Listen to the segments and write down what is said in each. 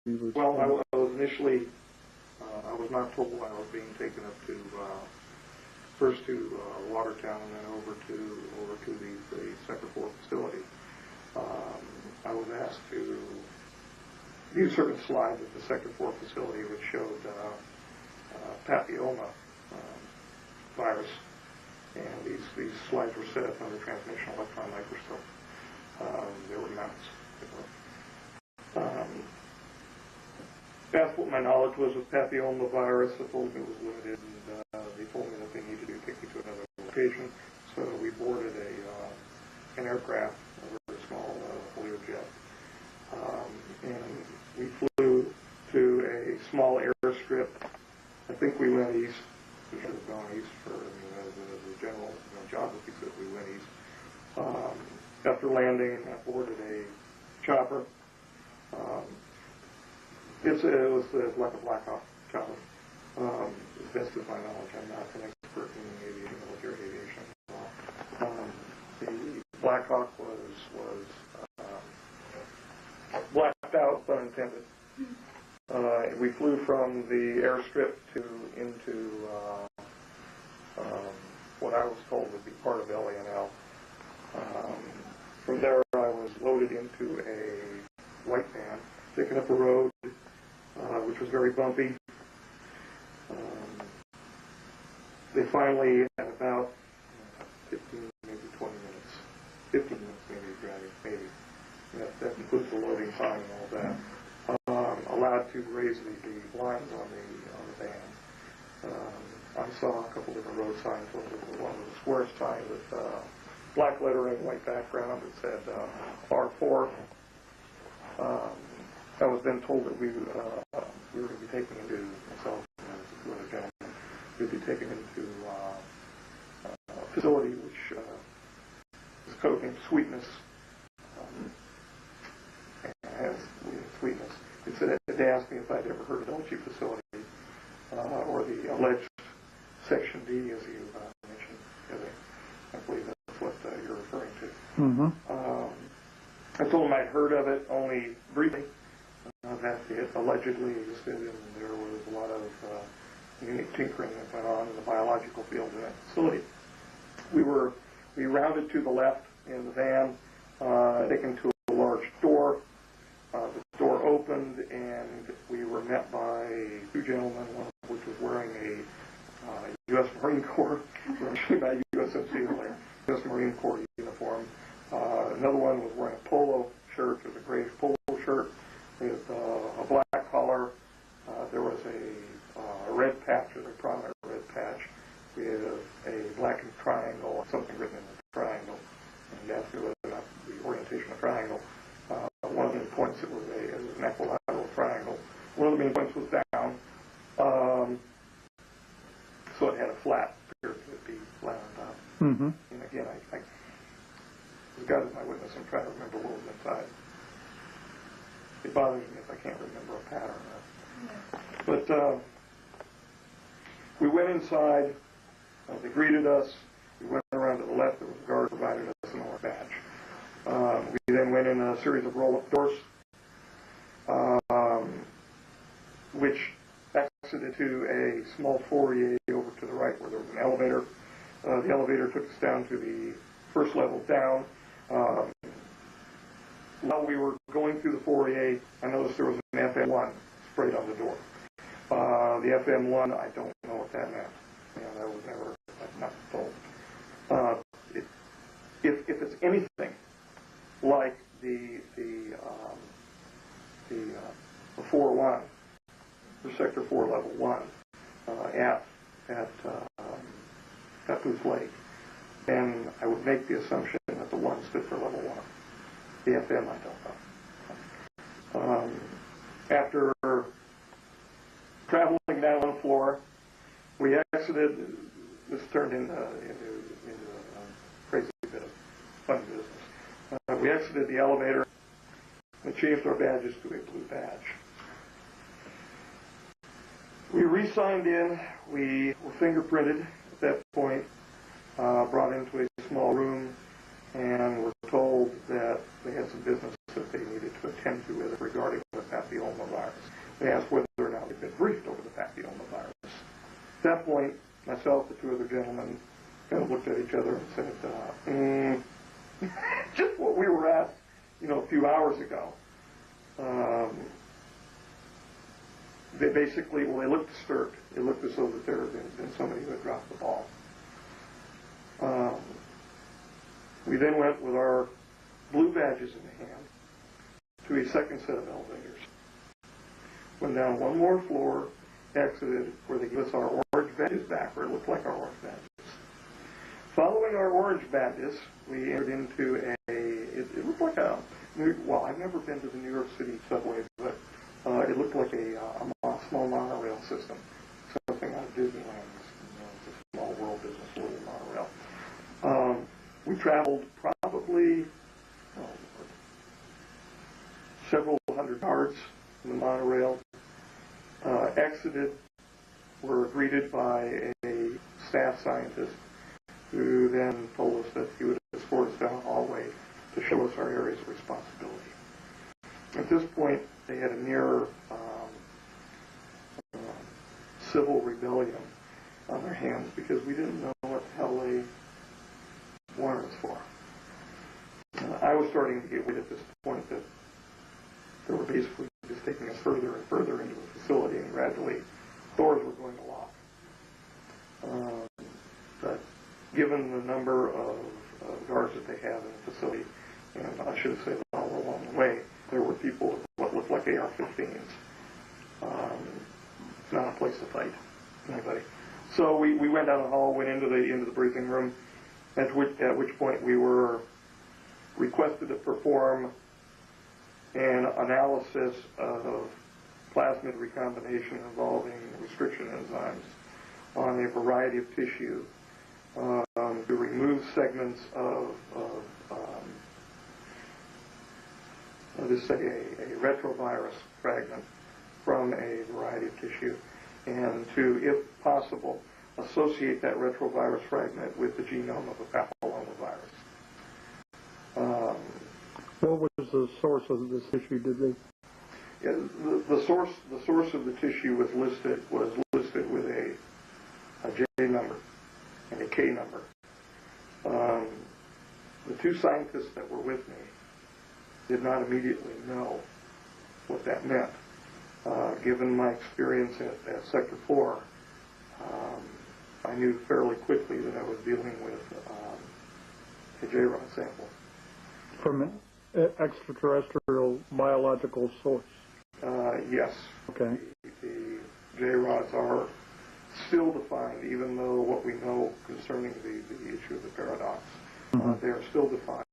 Well, I was initially, I was not told I was being taken up to, first to Watertown and then over to the Sector 4 facility. I was asked to view certain slides at the Sector 4 facility which showed papilloma virus, and these slides were set up under transmission electron microscope. They were mounts. That's what my knowledge was with papilloma virus. They told me it was limited, and they told me that they needed to take me to another location. So we boarded an aircraft, a very small Learjet, and we flew to a small airstrip. I think we went east. We should have gone east for the general geography, so we went east. After landing, I boarded a chopper. It was like a Black Hawk chopper. To the best of my knowledge, I'm not an expert in aviation, military aviation. The Black Hawk was blacked out, pun intended. We flew from the airstrip into what I was told would be part of LA&L. From there, I was loaded into a white van, taken up a road, which was very bumpy. They finally, at about 15, maybe 20 minutes, 15 minutes maybe driving, maybe. That includes the loading time and all that. Allowed to raise the blinds on the van. I saw a couple different road signs. One was a square sign with black lettering, white background that said R4. I was then told that we were going to be taken into, myself and two other gentlemen, we'd be taken into a facility which is codenamed Sweetness. Has Sweetness. They asked me if I'd ever heard of the dicey facility or the alleged Section D, as you mentioned. I believe that's what you're referring to. Mm-hmm. I told them I'd heard of it only briefly. That it allegedly existed, and there was a lot of unique tinkering that went on in the biological field in that facility. We rounded to the left in the van, taken to a large door. The door opened, and we were met by two gentlemen, one of which was wearing a U.S. Marine Corps, actually not USMC, like U.S. Marine Corps uniform. Another one was wearing a polo shirt, it was a grayish polo shirt with a black collar. There was a red patch, a prominent red patch, with a blackened triangle, something written in the triangle. And you asked me whether or not the orientation of the triangle. One of the main points, it was an equilateral triangle. One of the main points was down, so it had a flat, appeared to be flat on top. Mm-hmm. And again, as God is my witness, I'm trying to remember what was inside. It bothers me if I can't remember a pattern. But we went inside. They greeted us. We went around to the left. There was a guard who provided us an orange badge. We then went in a series of roll-up doors, which exited to a small foyer over to the right where there was an elevator. The elevator took us down to the first level down. While we were going through the foyer, I noticed there was an FM1 sprayed on the door. The FM1, I don't know what that meant. That was never, not told. If it's anything like the 4-1, the Sector 4 Level 1 at Booth Lake, then I would make the assumption that the 1 stood for Level 1. The FM, I don't know. After traveling down one floor, we exited. This turned into a crazy bit of fun business. We exited the elevator and changed our badges to a blue badge. We re-signed in. We were fingerprinted at that point, brought into a small room, and were told that they had some business that they needed to attend to with regarding the papilloma virus. They asked whether or not they'd been briefed over the papillomavirus. At that point, myself, the two other gentlemen, kind of looked at each other and said, just what we were asked, a few hours ago. They basically, they looked disturbed. It looked as though that there had been somebody who had dropped the ball. We then went with our blue badges in the hand to a second set of elevators. Went down one more floor, exited, where they gave us our orange badges back, where it looked like our orange badges. Following our orange badges, we entered into it looked like I've never been to the New York City subway, but it looked like a small monorail system, something out of Disneyland. It's a small world business, little monorail. We traveled probably several hundred yards in the monorail, exited, were greeted by a staff scientist who then told us that he would escort us down the hallway to show us our areas of responsibility. At this point, they had a near civil rebellion on their hands because we didn't know what the hell they wanted us for. I was starting to get wind at this point that they were basically just taking us further and further into the facility, and gradually doors were going to lock. But given the number of guards that they have in the facility, and I should have said all along the way, there were people with what looked like AR-15s. It's not a place to fight anybody. So we went down the hall, went into the briefing room, at which point we were requested to perform an analysis of plasmid recombination involving restriction enzymes on a variety of tissue to remove segments of this is a retrovirus fragment from a variety of tissue, and to, if possible, associate that retrovirus fragment with the genome of a papillomavirus. What was the source of this tissue? Did they? Yeah, the source of the tissue was listed with a J number and a K number. The two scientists that were with me did not immediately know what that meant. Given my experience at Sector 4, I knew fairly quickly that I was dealing with a J-rod sample. From an extraterrestrial biological source? Yes. Okay. The J-rods are still defined, even though what we know concerning the issue of the paradox, they are still defined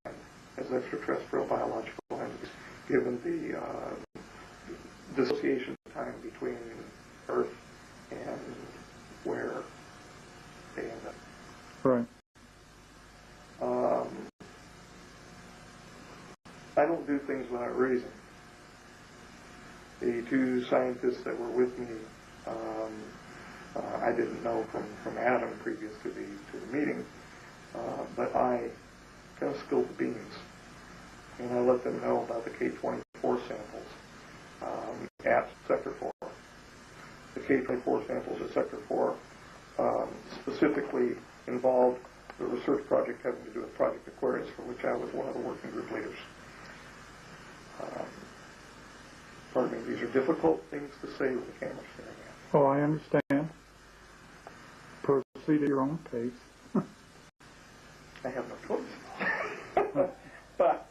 as extraterrestrial biological entities, given the dissociation time between Earth and where they end up. Right. I don't do things without reason. The two scientists that were with me, I didn't know from Adam previous to the meeting, but I kind of spilled the beans, and I let them know about the K-24 samples at Sector 4. The K-24 samples at Sector 4 specifically involved the research project having to do with Project Aquarius, for which I was one of the working group leaders. Pardon me, these are difficult things to say with the camera staring at. Oh, I understand. Proceed at your own pace. I have no choice. But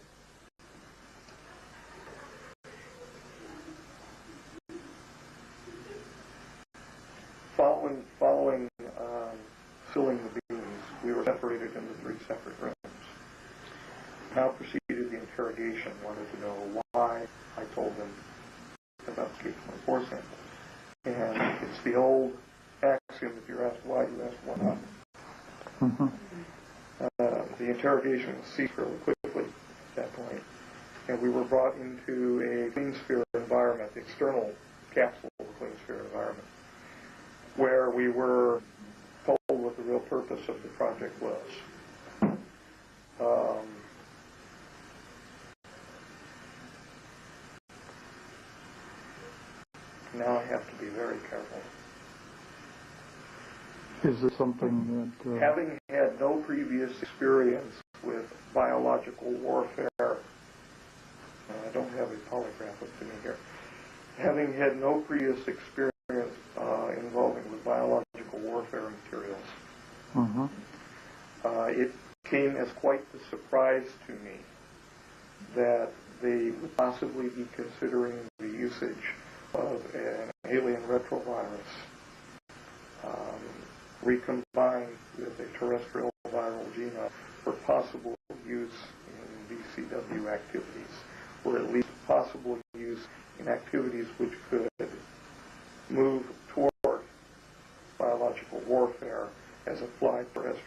following filling the beans, we were separated into 3 separate rooms. Now proceeded the interrogation. Wanted to know why I told them about the K-24 sample. And it's the old axiom: if you're asked why, you ask why not. The interrogation ceased fairly quickly at that point, and we were brought into a clean sphere environment, the external capsule of a clean sphere environment, where we were told what the real purpose of the project was. Now I have to be very careful. Is this something that... Having had no previous experience with biological warfare, I don't have a polygraph with me here. Having had no previous experience involving with biological warfare materials, it came as quite the surprise to me that they would possibly be considering the usage of an alien retrovirus recombined with a terrestrial viral genome for possible use in VCW activities, or at least possible use in activities which could move toward biological warfare as applied terrestrial.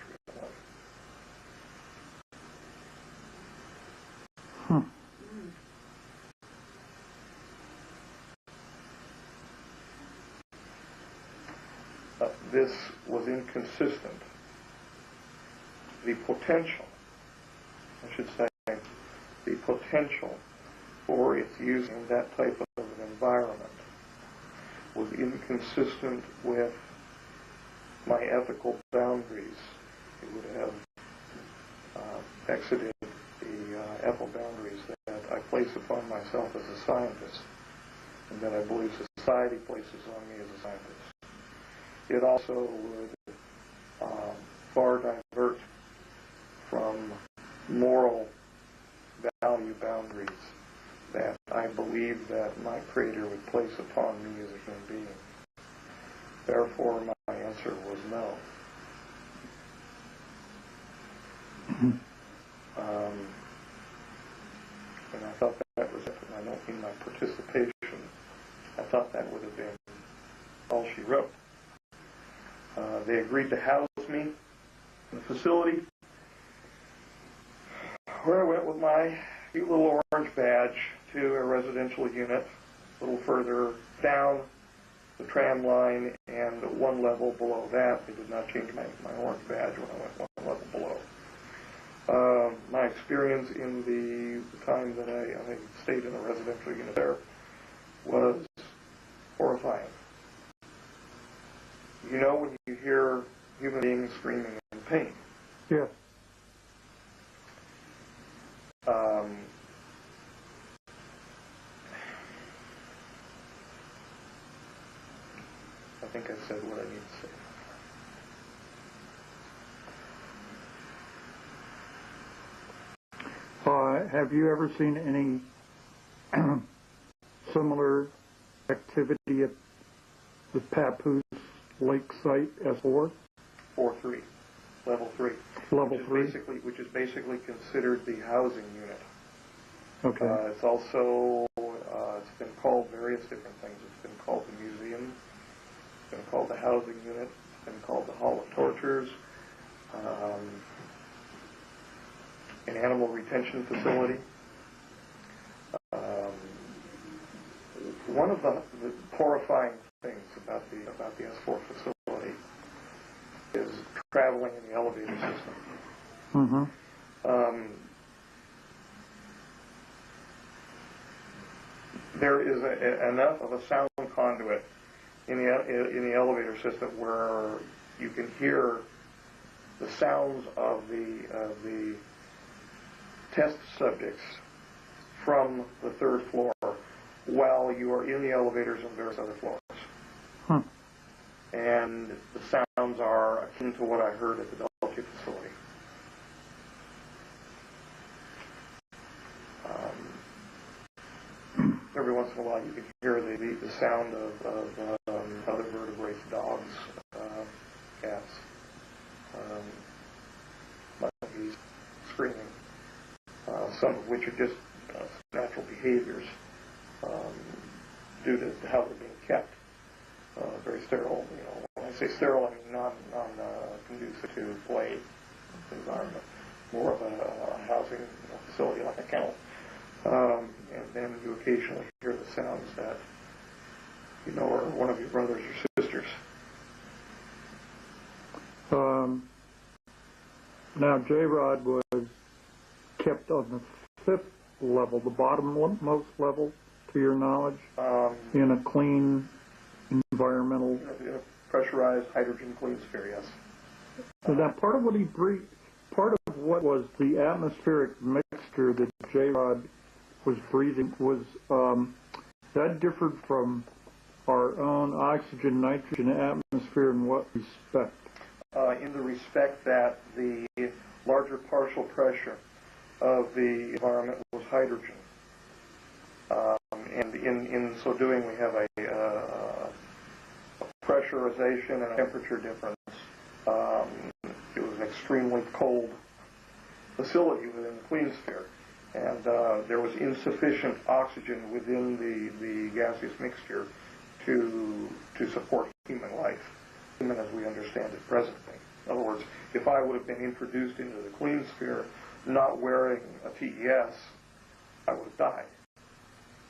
This was inconsistent. The potential, I should say, the potential for its use in that type of an environment was inconsistent with my ethical boundaries. It would have exited the ethical boundaries that I place upon myself as a scientist and that I believe society places on me as a scientist. It also would far divert from moral value boundaries that I believe that my Creator would place upon me as a human being. Therefore, my answer was no. And I thought that was it. And I don't mean my participation. I thought that would have been all she wrote. They agreed to house me in the facility, where I went with my cute little orange badge to a residential unit a little further down the tram line, and one level below that. They did not change my orange badge when I went one level below. My experience in the time that I stayed in a residential unit there was horrifying. You know when you hear human beings screaming in pain? Yes. I think I said what I need to say. Have you ever seen any similar activity at the Papoose Lake site S4? 4-3, level 3. Level 3? Which is basically considered the housing unit. Okay. It's also, it's been called various different things. It's been called the museum. It's been called the housing unit. It's been called the Hall of Tortures. An animal retention facility. One of the horrifying things about the S4 facility is traveling in the elevator system. There is enough of a sound conduit in the elevator system where you can hear the sounds of the test subjects from the third floor while you are in the elevators on various other floors. And the sounds are akin to what I heard at the Dulce facility. Every once in a while you can hear the sound of other vertebrates, dogs, cats, monkeys screaming, some of which are just natural behaviors due to how they're being kept. Very sterile. You know, when I say sterile, I mean non-conducive to play environment. More of a housing facility like a kennel. And then you occasionally hear the sounds that you know are one of your brothers or sisters. Now, J-Rod was kept on the 5th level, the bottom most level, to your knowledge, in a clean environmental? In a pressurized hydrogen clean sphere, yes. So now, part of what he breathed, part of what was the atmospheric mixture that J-Rod was breathing was, that differed from our own oxygen, nitrogen atmosphere in what respect? In the respect that the larger partial pressure of the environment was hydrogen. And in so doing, we have a pressurization and a temperature difference. It was an extremely cold facility within the clean sphere, and there was insufficient oxygen within the gaseous mixture to support human life, human as we understand it presently. In other words, if I would have been introduced into the clean sphere not wearing a TES, I would have died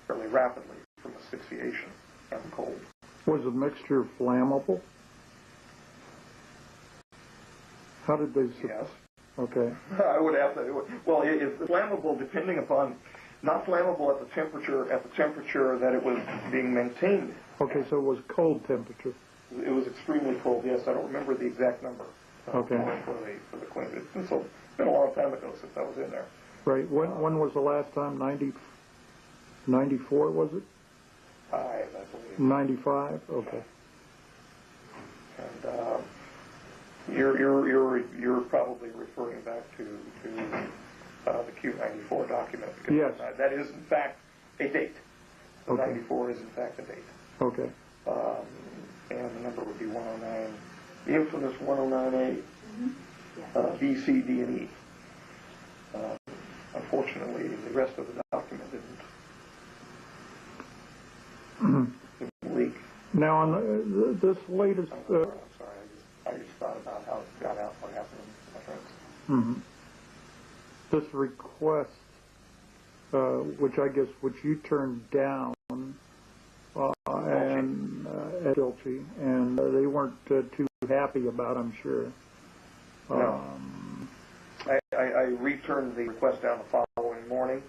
fairly rapidly from asphyxiation and cold. Was the mixture flammable? How did they? Yes. Okay. I would have to. Well, it's flammable depending upon, not flammable at the temperature that it was being maintained. Okay, so it was cold temperature. It was extremely cold. Yes, I don't remember the exact number. Okay. For the clean. It's been a long time ago since I was in there. Right. When was the last time? 94 was it? I believe. 95. Okay. And you're probably referring back to the Q94 document. Yes. That is in fact a date. The Okay. 94 is in fact a date. Okay. And the number would be 109, the infamous 109A, B, C, D, and E. Unfortunately, the rest of the document didn't leak. Now, on this latest... I'm sorry, I just thought about how it got out, what happened to my friends. Mm-hmm. This request, which you turned down, and guilty, and they weren't too happy about, I'm sure. No. I returned the request down the following morning,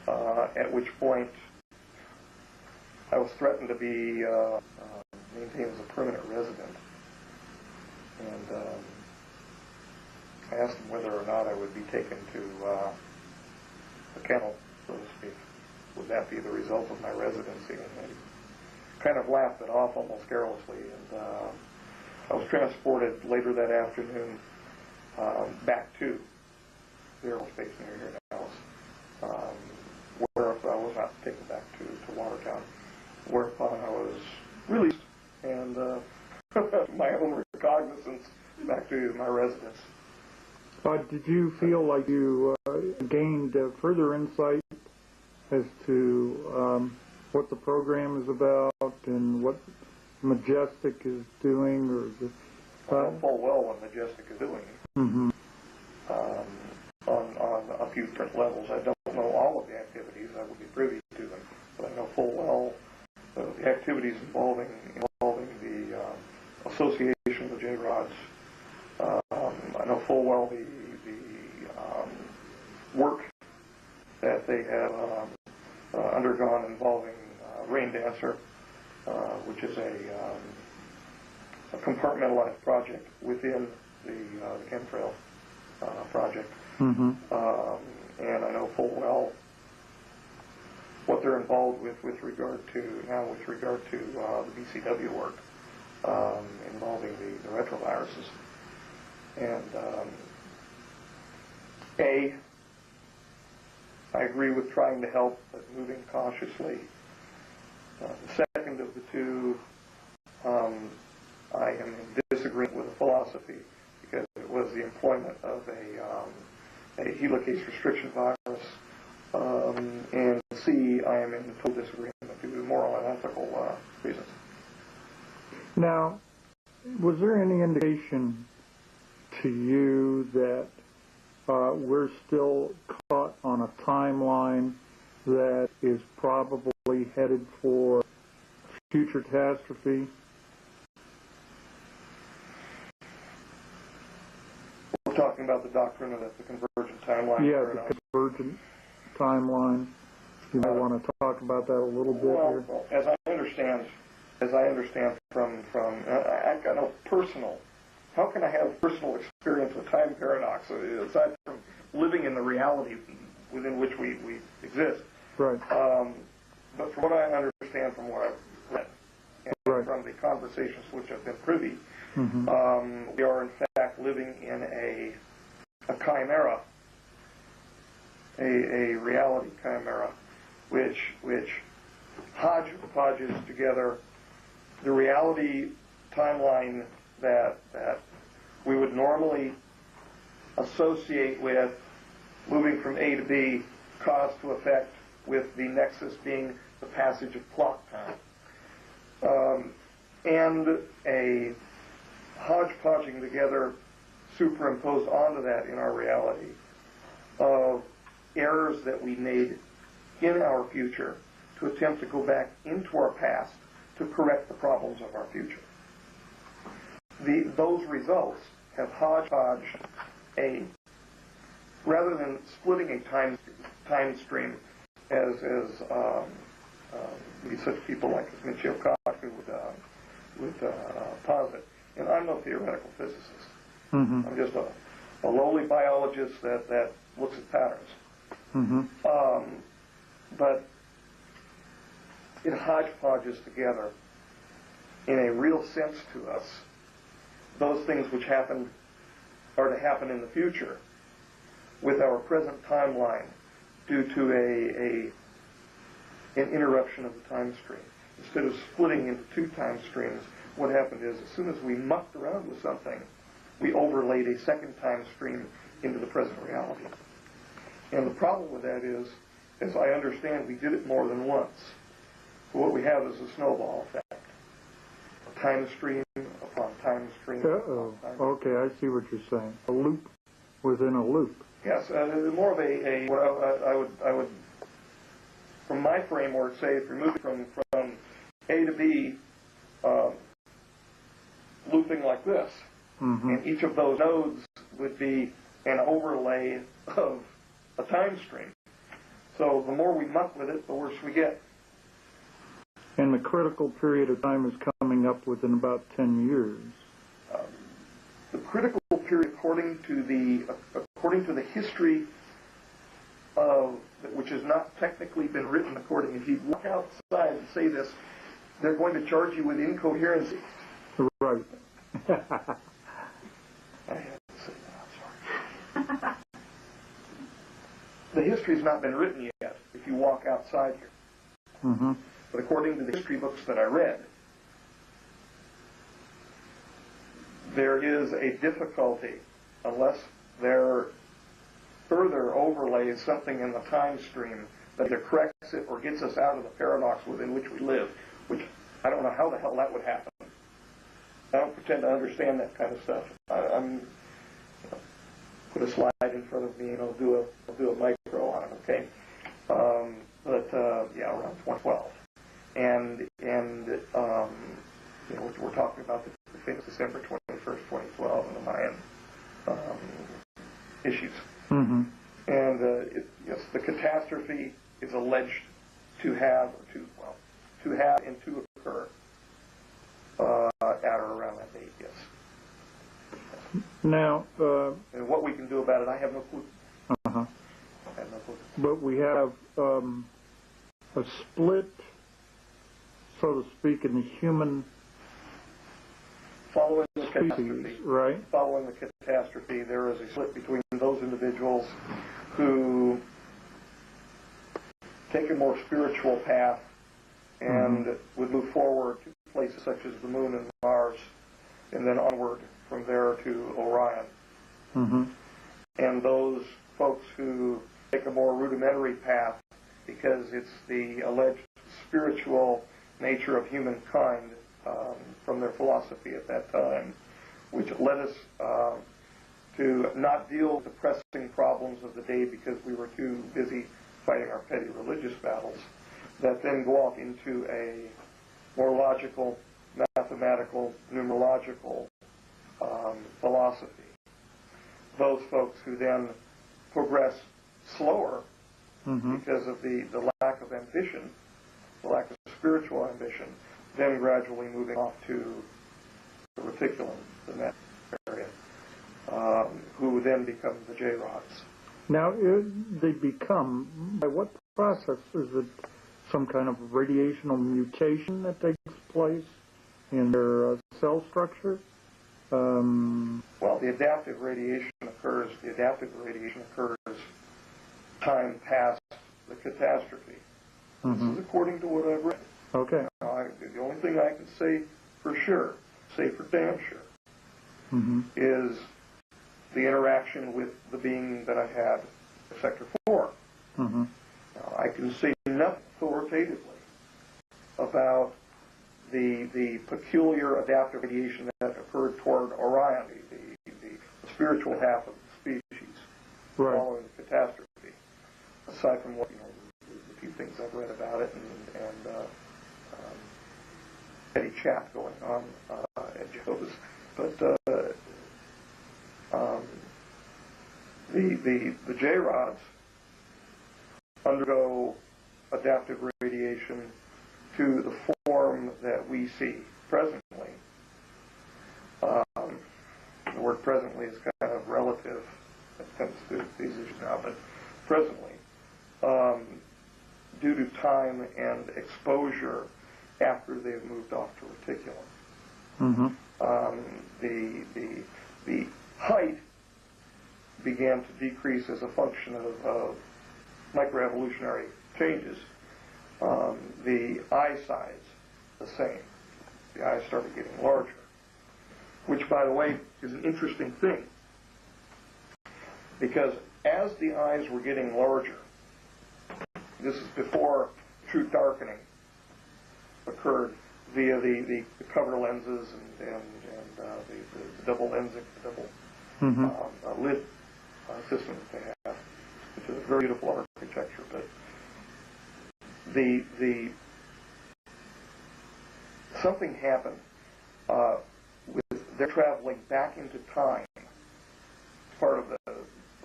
at which point I was threatened to be maintained as a permanent resident. And I asked them whether or not I would be taken to the kennel, so to speak. Would that be the result of my residency? And they kind of laughed it off almost carelessly. And I was transported later that afternoon back to the aerospace near here in Dallas, where I was not taken back to Watertown, whereupon I was released and my own recognizance back to my residence. Did you feel like you gained further insight as to what the program is about and what Majestic is doing? I know full well what Majestic is doing. Mm-hmm. On a few different levels. I don't know all of the activities. I would be privy to them, but I know full well the activities involving the association with J-Rods. I know full well the work that they have undergone involving Rain Dancer, which is a compartmentalized project within the chemtrail project. Mm-hmm. And I know full well what they're involved with regard to the BCW work involving the retroviruses. And I agree with trying to help, but moving cautiously. The second of the two, I am in disagreement with the philosophy because it was the employment of a helicase restriction virus. And C, I am in total disagreement due to moral and ethical reasons. Now, was there any indication to you that we're still caught on a timeline that is probably headed for future catastrophe? We're talking about the doctrine of the convergent timeline. Yeah, the convergent timeline. You might want to talk about that a little bit here. Well, as I understand from I've got no personal. How can I have personal experience with time paradox aside from living in the reality within which we exist? Right. But from what I understand from what I've read and right. from the conversations to which I've been privy, mm-hmm. We are in fact living in a chimera, a reality chimera, which hodgepodges together the reality timeline that we would normally associate with moving from A to B, cause to effect, with the nexus being the passage of clock time, and a hodgepodging together, superimposed onto that in our reality, of errors that we made in our future to attempt to go back into our past to correct the problems of our future. Those results have hodgepodged rather than splitting a time stream as such people like Michio Kaku would posit. And I'm no theoretical physicist. Mm-hmm. I'm just a lowly biologist that looks at patterns. Mm-hmm. But it hodgepodges together in a real sense to us those things which happened are to happen in the future with our present timeline due to an interruption of the time stream. Instead of splitting into two time streams, what happened is as soon as we mucked around with something, we overlaid a second time stream into the present reality. And the problem with that is, as I understand, we did it more than once. So what we have is a snowball effect. A time stream upon time stream. Uh-oh. Okay, I see what you're saying. A loop within a loop. Yes, more of what I would, from my framework, say if you're moving from A to B, looping like this, mm-hmm. and each of those nodes would be an overlay of a time stream. So the more we muck with it, the worse we get. And the critical period of time is coming up within about 10 years. The critical period, according to the history of, which has not technically been written according, if you walk outside and say this, they're going to charge you with incoherency. Right. I had to say that, I'm sorry. The history's not been written yet, if you walk outside here. Mm-hmm. But according to the history books that I read, there is a difficulty, unless there further overlays something in the time stream that either corrects it or gets us out of the paradox within which we live, which I don't know how the hell that would happen. I don't pretend to understand that kind of stuff. I'm put a slide in front of me and I'll do a micro on it, okay? Yeah, around 2012. And you know, we're talking about the famous December 21st, 2012, and the Mayan issues. Mm-hmm. And yes, the catastrophe is alleged to have and to occur at or around that date. Yes. Now, and what we can do about it, I have no clue. Uh-huh. I have no clue. But we have a split, so to speak, in the human following the species, catastrophe, right? Following the catastrophe, there is a split between those individuals who take a more spiritual path and would move forward to places such as the Moon and Mars, and then onward from there to Orion. Mm-hmm. And those folks who take a more rudimentary path because it's the alleged spiritual nature of humankind from their philosophy at that time, which led us to not deal with the pressing problems of the day because we were too busy fighting our petty religious battles, that then go off into a more logical, mathematical, numerological philosophy. Those folks who then progress slower because of the lack of ambition, the lack of spiritual ambition, then gradually moving off to the reticulum, the net area, who then become the J-rods. Now, they become, by what process? Is it some kind of radiational mutation that takes place in their cell structure? Well, the adaptive radiation occurs time past the catastrophe. This is according to what I've read. Okay. Now, the only thing I can say for sure, say for damn sure, is the interaction with the being that I had in Sector 4. Now, I can say nothing authoritatively about the peculiar adaptive radiation that occurred toward Orion, the spiritual half of the species, following the catastrophe. Aside from what, the few things I've read about it and petty chat going on at Joe's, but the J-rods undergo adaptive radiation to the form that we see presently. The word presently is kind of relative. It tends to these issues now, but presently, due to time and exposure after they've moved off to reticulum. The height began to decrease as a function of microevolutionary changes. The eye size, the same. The eyes started getting larger, which, by the way, is an interesting thing, because as the eyes were getting larger, this is before true darkening occurred via the cover lenses and the double lensic, the double lid system that they have, which is a very beautiful architecture. But something happened with their traveling back into time. Part of the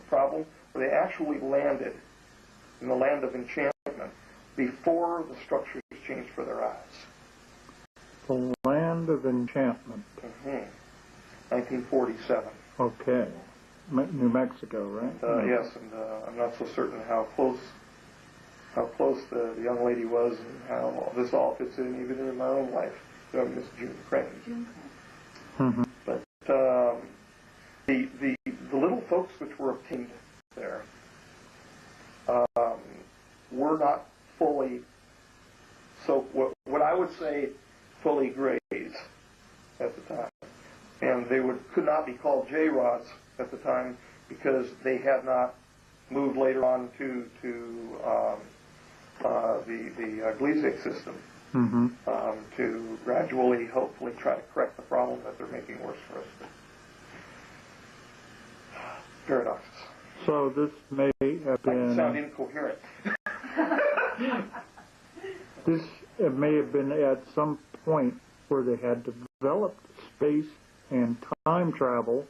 problem, where they actually landed in the land of enchantment before the structures changed for their eyes. The land of enchantment. 1947. Okay. New Mexico, right? Yes, and I'm not so certain how close the young lady was and how this all fits in even in my own life. Miss June Crane. But the little folks which were obtained there were not fully, so what I would say, fully grazed at the time. And they could not be called J-rods at the time because they had not moved later on to the Gleason system to gradually, hopefully, try to correct the problem that they're making worse for us. Paradoxes. So this may have been... I sound incoherent. This may have been at some point where they had developed space and time travel,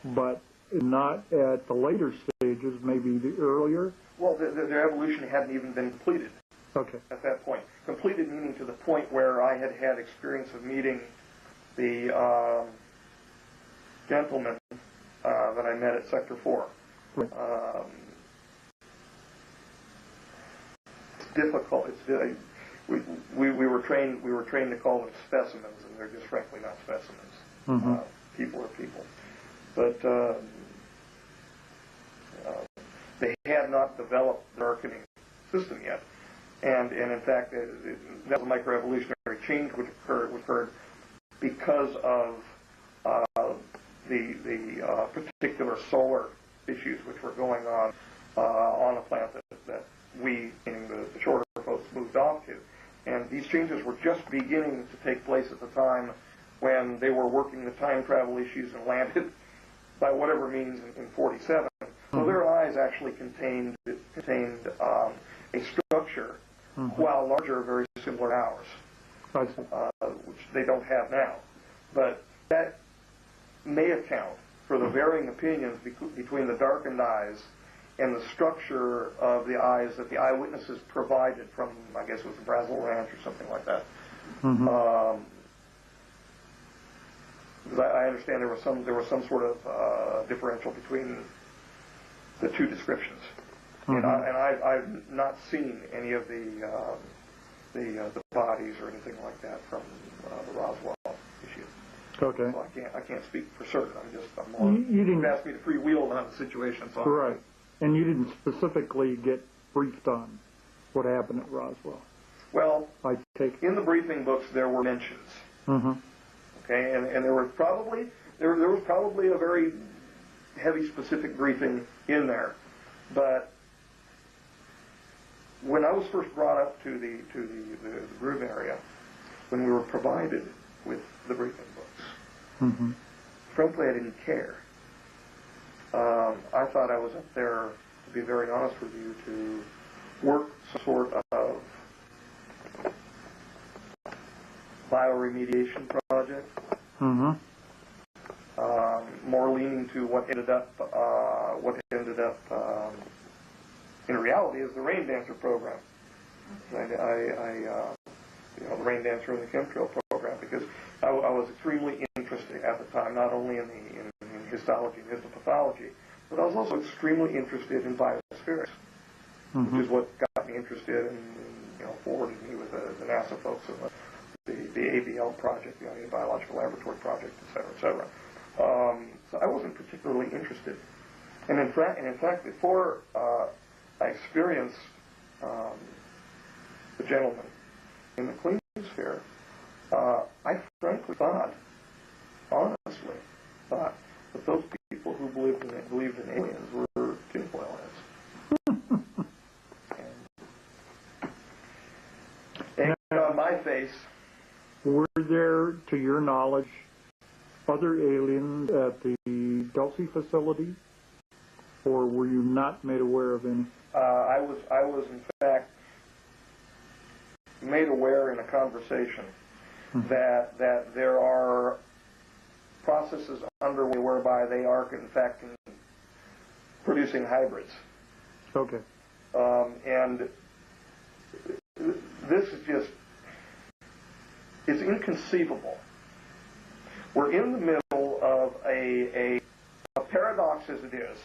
but not at the later stages, maybe the earlier? Well, their evolution hadn't even been completed. Okay. At that point. Completed meaning to the point where I had had experience of meeting the gentleman that I met at Sector 4. Right. It's difficult. We were trained to call them specimens, and they're just frankly not specimens. People are people. But they had not developed the darkening system yet. And in fact, that was a microevolutionary change which occurred because of the particular solar issues which were going on a planet that we, meaning the shorter folks, moved off to. And these changes were just beginning to take place at the time when they were working the time travel issues and landed by whatever means in 47. So their eyes actually contained a structure, while larger, very similar to ours, which they don't have now. But that may account for the varying opinions between the darkened eyes and the structure of the eyes that the eyewitnesses provided from, I guess it was the Brazil Ranch or something like that. Mm-hmm. Because I understand there was some sort of differential between the two descriptions, Mm-hmm. and I've not seen any of the bodies or anything like that from the Roswell issue. Okay. So I can't speak for certain. You didn't ask me to freewheel on the situation, so right. And you didn't specifically get briefed on what happened at Roswell. Well, I take in the briefing books there were mentions. Mm-hmm. Okay, and there was probably a very heavy specific briefing in there, but when I was first brought up to the Groove area, when we were provided with the briefing books, mm-hmm. frankly, I didn't care. I thought I was up there, to be very honest with you, to work some sort of bioremediation project, mm-hmm. more leaning to what ended up in reality is the Rain Dancer program. The Rain Dancer and the chemtrail program, because I was extremely interested at the time, not only in histology and histopathology, but I was also extremely interested in biospherics, Mm-hmm. which is what got me interested and forwarded me with the NASA folks and the ABL project, the Alien Biological Laboratory project, et cetera, et cetera. So I wasn't particularly interested. And in fact, before I experienced the gentleman in the clean sphere, I frankly honestly thought that those people who believed in aliens were tinfoil heads. and on my face. Were there, to your knowledge, other aliens at the Dulce facility, or were you not made aware of any? I was in fact made aware in a conversation that there are processes underway whereby they are in fact producing hybrids. Okay. And this is just, it's inconceivable. We're in the middle of a paradox as it is.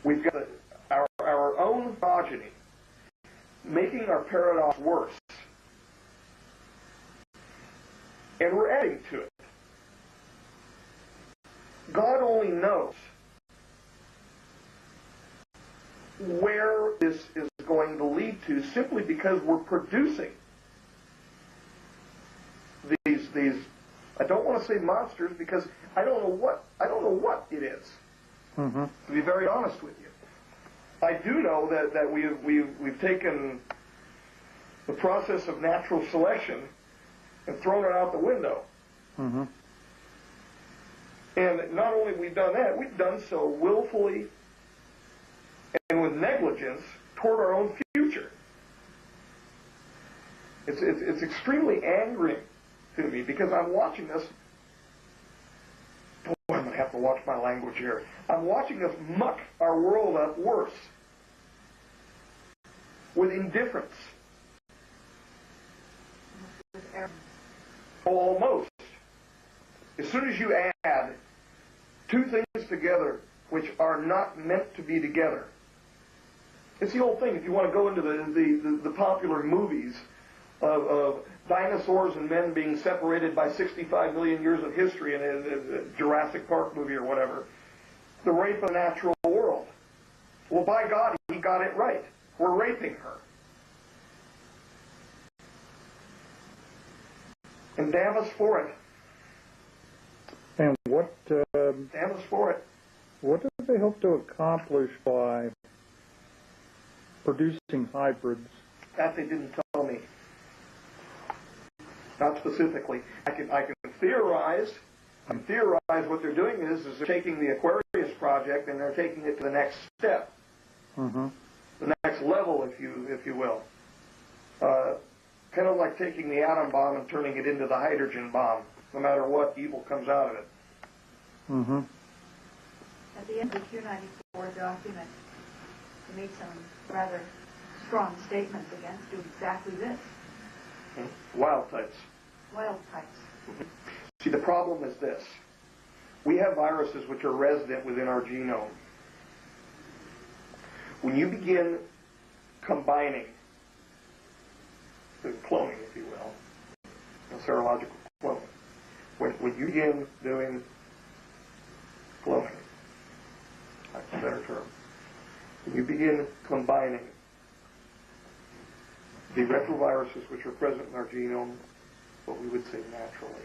We've got our own progeny making our paradox worse. And we're adding to it. God only knows where this is going to lead to, simply because we're producing these I don't want to say monsters, because I don't know what it is. Mm-hmm. To be very honest with you, I do know that we've taken the process of natural selection and thrown it out the window. Mm-hmm. And not only have we done that, we've done so willfully and with negligence toward our own future. It's extremely angering to me, because I'm watching this. Boy, I'm going to have to watch my language here. I'm watching us muck our world up worse with indifference. Almost. As soon as you add two things together which are not meant to be together. It's the old thing. If you want to go into the popular movies of dinosaurs and men being separated by 65 million years of history in a Jurassic Park movie or whatever, the rape of the natural world. Well, by God, he got it right. We're raping her. And damn us for it. And what? Damn us for it. What do they hope to accomplish by producing hybrids? That they didn't tell me. Not specifically. I can theorize. I can theorize what they're doing is they're taking the Aquarius project and they're taking it to the next step, Mm-hmm. the next level, if you will. Kind of like taking the atom bomb and turning it into the hydrogen bomb. No matter what evil comes out of it. Mm-hmm. At the end of the Q94 Word document to meet some rather strong statements against do exactly this. Wild types. Wild types. See, the problem is this. We have viruses which are resident within our genome. When you begin combining, cloning, if you will, serological cloning, when you begin doing cloning, that's a better term, when you begin combining the retroviruses which are present in our genome, what we would say naturally,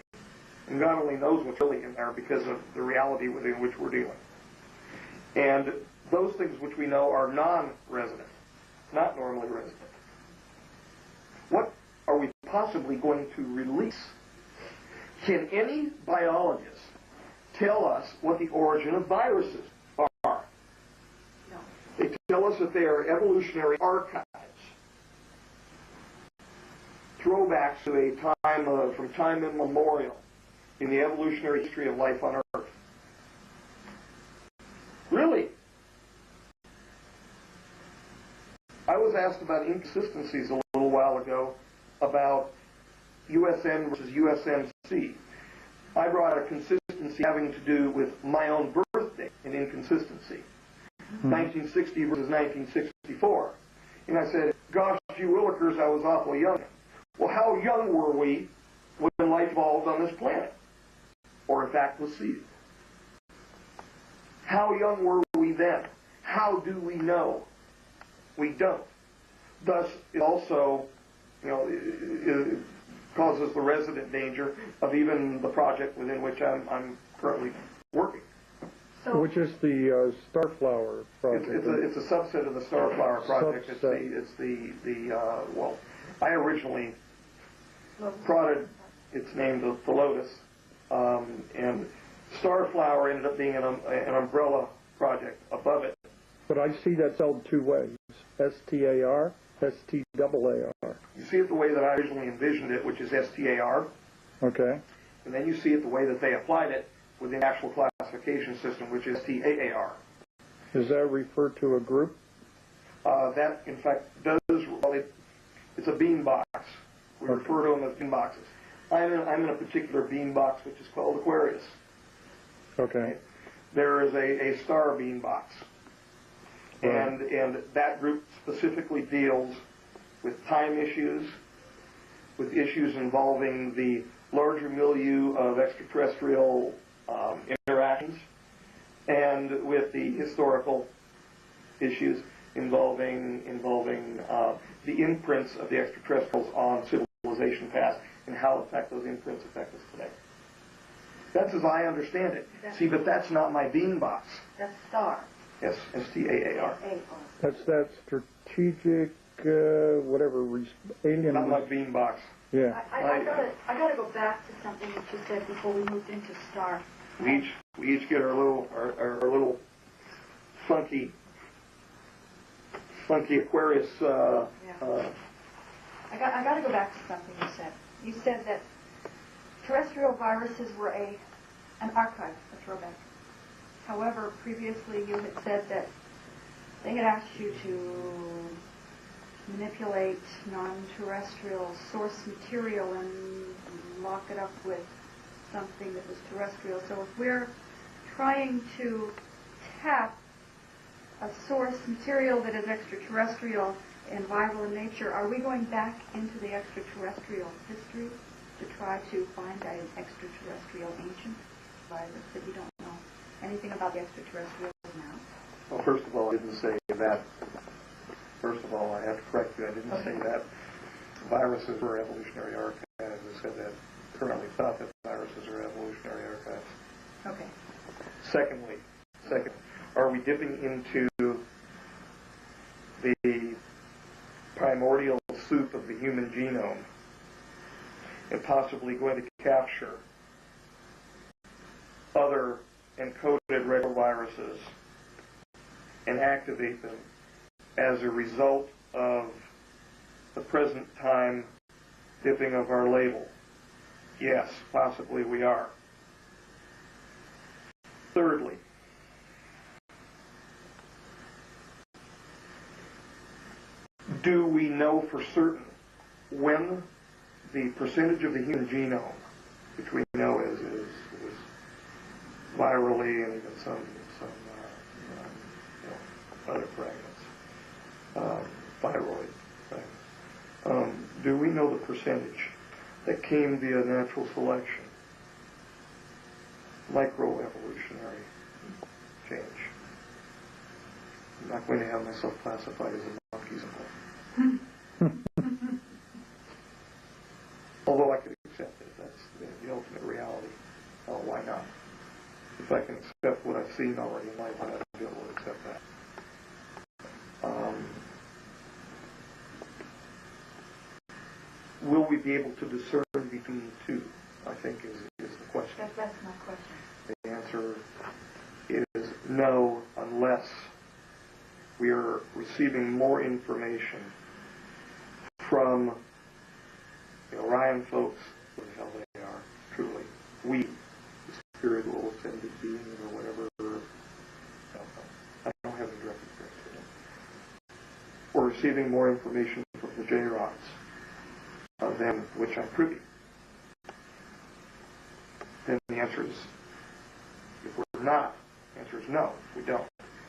and God only knows what's really in there because of the reality within which we're dealing. And those things which we know are non-resident, not normally resident, what are we possibly going to release? Can any biologist tell us what the origin of viruses are? No. They tell us that they are evolutionary archives, throwbacks to a time from time immemorial in the evolutionary history of life on Earth. Really? I was asked about inconsistencies a little while ago about USN versus USMC. I brought a consistency having to do with my own birthday, an inconsistency. 1960 versus 1964. And I said, gosh, gee willikers, I was awful young. Well, how young were we when life evolved on this planet? Or in fact was seeded? How young were we then? How do we know? We don't. Thus, it also, it causes the resident danger of even the project within which I'm currently working. So, which is the Starflower project. It's a subset of the Starflower project. Well, I originally prodded its name the Lotus, and Starflower ended up being an umbrella project above it. But I see that spelled two ways: S-T-A-R, S-T-A-A-R. You see it the way that I originally envisioned it, which is S-T-A-R. Okay. And then you see it the way that they applied it within the actual classification system, which is S-T-A-A-R. Does that refer to a group? That, in fact, does. Well, it's a bean box. We refer to them as bean boxes. I'm in a particular bean box, which is called Aquarius. Okay. There is a star bean box. Right. And that group specifically deals with time issues, with issues involving the larger milieu of extraterrestrial interactions, and with the historical issues involving the imprints of the extraterrestrials on civilization past and how, in fact, those imprints affect us today. That's as I understand it. See, but that's not my bean box. that's star. Yes, S-T-A-A-R. A-R. That's that strategic, alien. Not my bean box. Yeah. I gotta go back to something that you said before we moved into star. We each get our little funky Aquarius. I gotta go back to something you said. You said that terrestrial viruses were an archive, a throwback. However, previously you had said that they had asked you to manipulate non-terrestrial source material and lock it up with something that was terrestrial. So if we're trying to tap a source material that is extraterrestrial and viral in nature, are we going back into the extraterrestrial history to try to find an extraterrestrial ancient virus that we don't know anything about the extraterrestrials now? Well, first of all, I didn't say that. First of all, I have to correct you. I didn't say that viruses were evolutionary archives. I said that currently thought that viruses are evolutionary archives. Okay. Second, are we dipping into the primordial soup of the human genome and possibly going to capture other encoded retroviruses and activate them as a result of the present time dipping of our label? Yes, possibly we are. Thirdly, Do we know for certain when the percentage of the human genome, which we know is virally and even some other fragments, thyroid fragments, do we know the percentage that came via natural selection, microevolutionary change? I'm not going to have myself classified as a monkey symbol. Although I could accept it, that's the ultimate reality. Why not? If I can accept what I've seen already in life, I ought to be able to accept that. Will we be able to discern between the two, I think is the question. That's my question. The answer is no, unless we are receiving more information from the Orion folks, what the hell they are, truly. We, the spiritual ascended beings or whatever, I don't have any direct experience with them. We're receiving more information from the J-Rods than which I'm privy. Then the answer is, if we're not, the answer is no, we don't.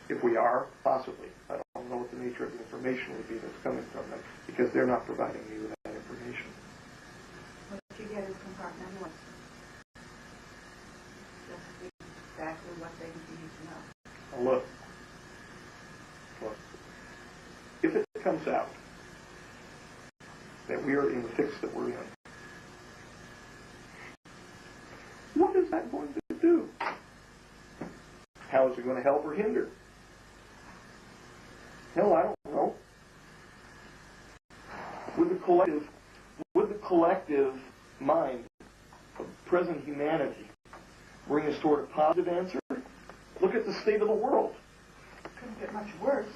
If we are, possibly. I don't know what the nature of the information would be that's coming from them, because they're not providing me with that information. What you get is compartmentalized. That's exactly what they need to know. Now look. If it comes out that we are in the fix that we're in, what is that going to do? How is it going to help or hinder? Hell, I don't know. Would the collective mind of present humanity bring us toward a positive answer? Look at the state of the world. Couldn't get much worse.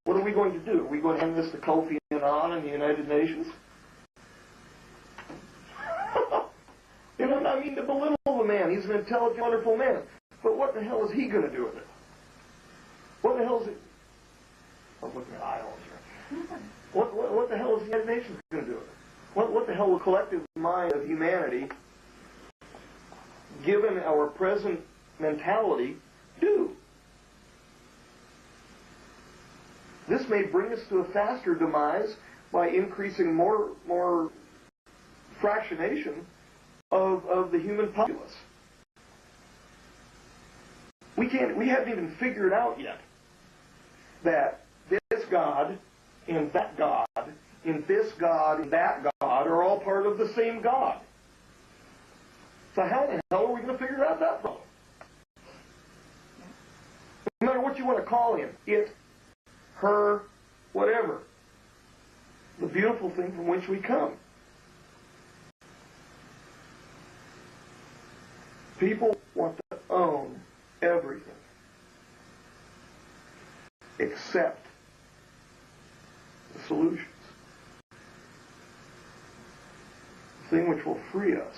What are we going to do? Are we going to hand this to Kofi Annan and the United Nations? You know, I mean to belittle the man. He's an intelligent, wonderful man. But what the hell is he going to do with it? What the hell is it? I'm looking at aisles here. What the hell is the United Nations going to do with it? What the hell will the collective mind of humanity, given our present mentality, do? This may bring us to a faster demise by increasing more fractionation of the human populace. We haven't even figured out yet that this God and that God and this God and that God are all part of the same God. So how the hell are we going to figure out that problem? No matter what you want to call him, it, her, whatever. The beautiful thing from which we come. People want to own everything except the solutions. The thing which will free us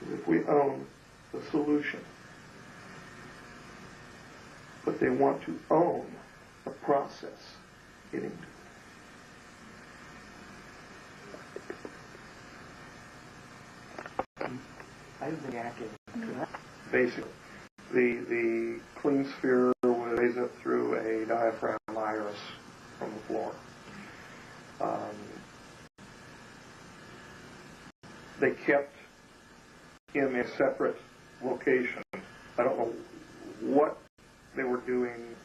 is if we own the solution. But they want to own the process getting to it. I have been acting. Basically, the clean sphere would raise up through a diaphragm iris from the floor. They kept him in a separate location. I don't know what they were doing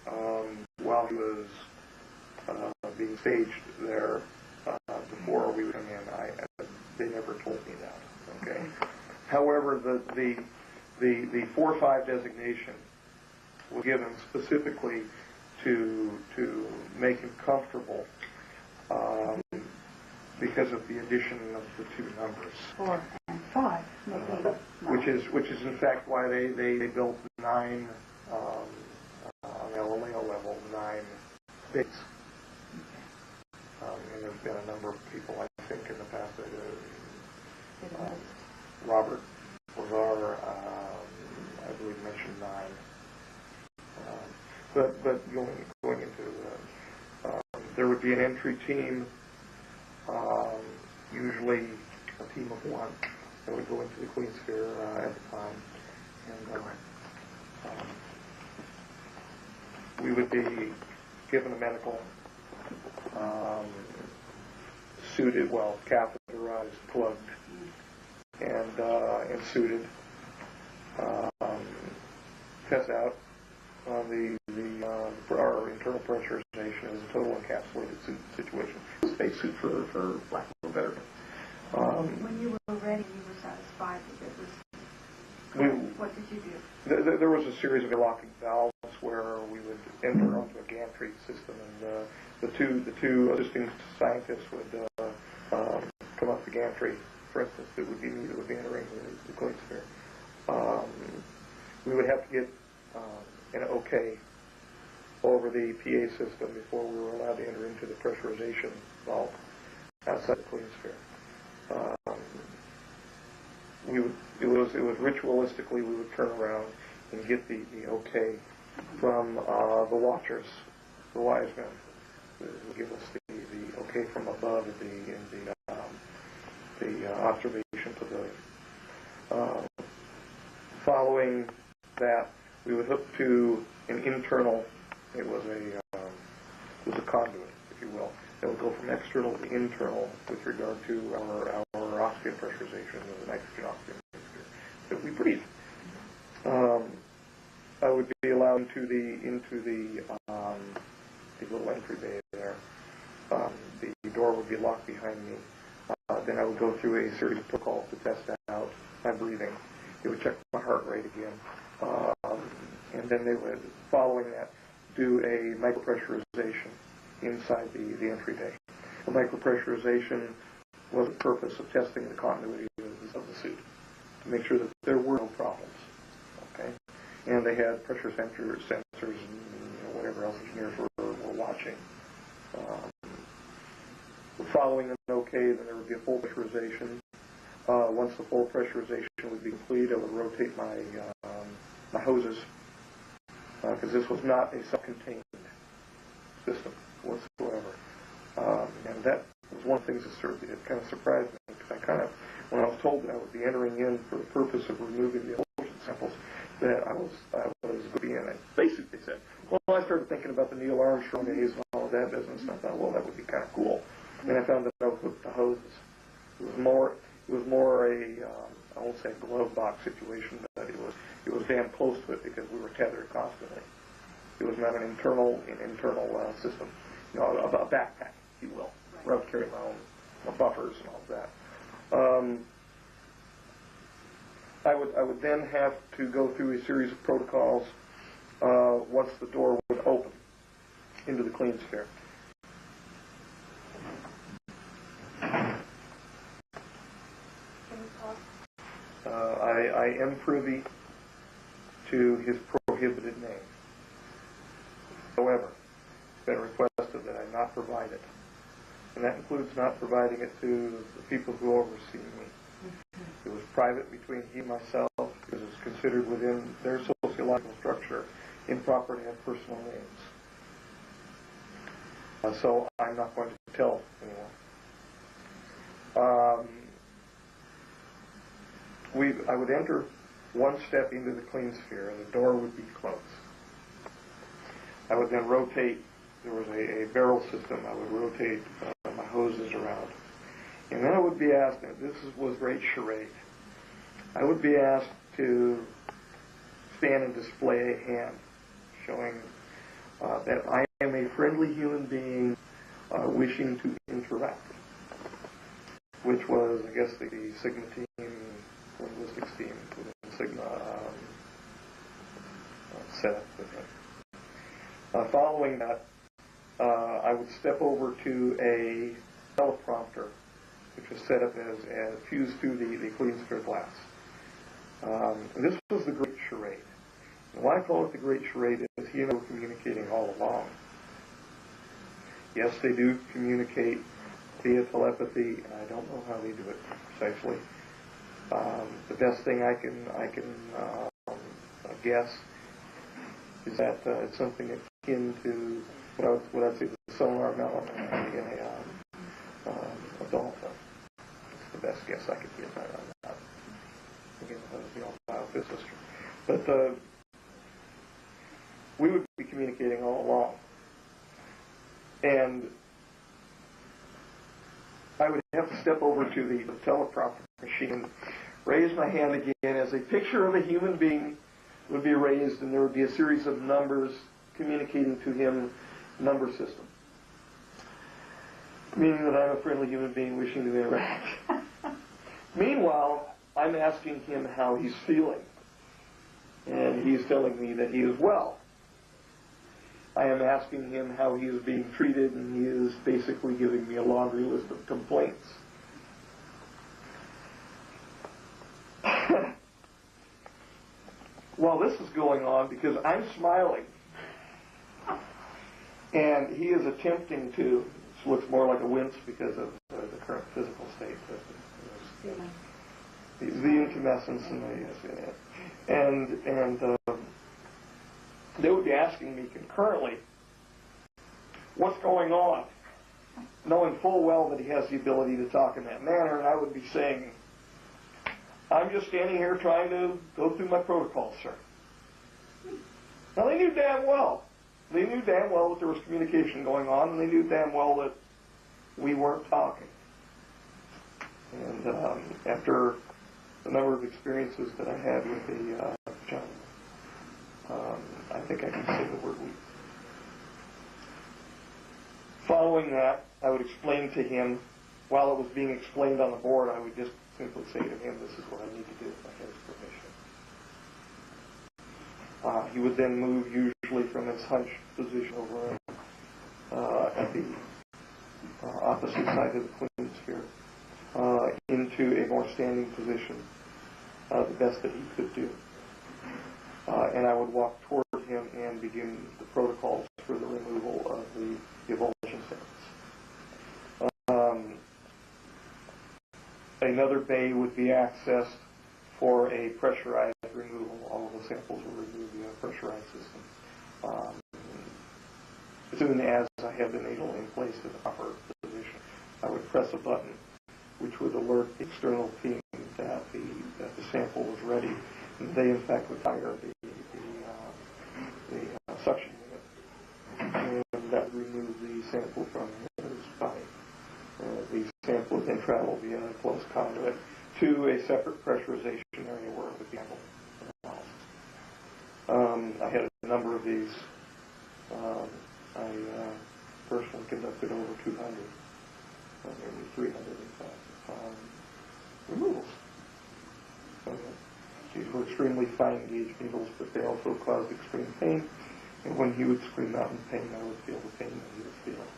while he was being staged there before we would come in. They never told me that. Okay. However, the 4-5 designation was given specifically to make him comfortable because of the addition of the two numbers. 4 and 5, which is in fact why they built 9 on the Galileo level, 9 bigs. And there's been a number of people, I think, in the past that Robert Lazar, I believe, mentioned 9. But going into there would be be an entry team, usually a team of one that would go into the clean sphere at the time. And we would be given a medical, suited, well, catheterized, plugged, and suited. Test out our internal pressurization is a total encapsulated situation. Space suit for lack of a better. When you were ready, you were satisfied that it was correct. What did you do? There was a series of locking valves where we would enter onto a gantry system, and the two assisting scientists would come up the gantry. For instance, it would be me that would be entering the clean sphere. We would have to get an okay over the PA system before we were allowed to enter into the pressurization valve outside the clean sphere. It was ritualistically we would turn around and get the okay from the watchers, the wise men, who would give us the okay from above in the observation pavilion. Following that, we would hook to an internal. It was a conduit, if you will, that would go from external to internal with regard to our oxygen pressurization of the nitrogen oxygen mixture that we breathe. I would be allowed into the little entry bay there. The door would be locked behind me. Then I would go through a series of protocols to test out my breathing. They would check my heart rate again, and then they would, following that, do a micropressurization inside the entry bay. The micropressurization was the purpose of testing the continuity of the suit to make sure that there were no problems. Okay, and they had pressure sensors and whatever else engineers were watching. Following an okay, then there would be a full pressurization. Once the full pressurization would be complete, I would rotate my hoses, because this was not a self-contained system whatsoever. And that was one of the things that kind of surprised me, because when I was told that I would be entering in for the purpose of removing the ocean samples, that I was going to be in it. Basically said, well, I started thinking about the Neil Armstrong days and all of that business, and I thought, well, that would be kind of cool. And then I found that I was with the hoses. It was more a, I won't say a glove box situation, but it was damn close to it because we were tethered constantly. It was not an internal system, a backpack, if you will, where I would carry my own buffers and all of that. I would then have to go through a series of protocols once the door would open into the clean sphere. I am privy to his prohibited name. However, it's been requested that I not provide it. And that includes not providing it to the people who oversee me. It was private between he and myself because it's considered within their sociological structure improper to have personal names. So I'm not going to tell anyone. I would enter one step into the clean sphere, and the door would be closed. I would then rotate. There was a barrel system. I would rotate my hoses around. And then I would be asked, and this was great charade, I would be asked to stand and display a hand showing that I am a friendly human being wishing to interact, which was, I guess, the Sigma team, linguistics team within Sigma set up with him. Following that, I would step over to a teleprompter, which was set up as fused to the clean sphere glass. And this was the great charade. And why I call it the great charade is he and I were communicating all along. Yes, they do communicate via telepathy, and I don't know how they do it precisely. The best thing I can guess is that it's something akin to what I'd say the sonar element in a dolphin. It's the best guess I could give on that. Again, biophysicist. But we would be communicating all along. And I would have to step over to the teleprompter machine, raise my hand again as a picture of a human being would be raised, and there would be a series of numbers communicating to him, number system. Meaning that I'm a friendly human being wishing to interact. Meanwhile, I'm asking him how he's feeling. And he's telling me that he is well. I am asking him how he is being treated, and he is basically giving me a laundry list of complaints. While this is going on, because I'm smiling, and he is attempting to, this looks more like a wince because of the current physical state, the intumescence and they would be asking me concurrently, what's going on? Knowing full well that he has the ability to talk in that manner, and I would be saying, I'm just standing here trying to go through my protocol, sir. Now, they knew damn well. They knew damn well that there was communication going on, and they knew damn well that we weren't talking. And after the number of experiences that I had with the gentleman, I think I can say the word we. Following that, I would explain to him, while it was being explained on the board, I would just simply say to him, this is what I need to do if I have his permission. He would then move usually from his hunched position over at the opposite side of the Queen sphere into a more standing position, the best that he could do. And I would walk toward him and begin the protocols for the removal of the avulsion samples. Another bay would be accessed for a pressurized removal. All of the samples were removed via a pressurized system. As soon as I had the needle in place in the proper position, I would press a button which would alert the external team that the sample was ready. And they, in fact, would fire the suction unit, and that would remove the sample from his body. The sample would then travel via a closed conduit to a separate pressurization area where it would be handled for analysis. I had a number of these. I personally conducted over 200, maybe 300 in fact, removals. These were extremely fine gauge needles, but they also caused extreme pain. And when he would scream out in pain, I would feel the pain that he was feeling.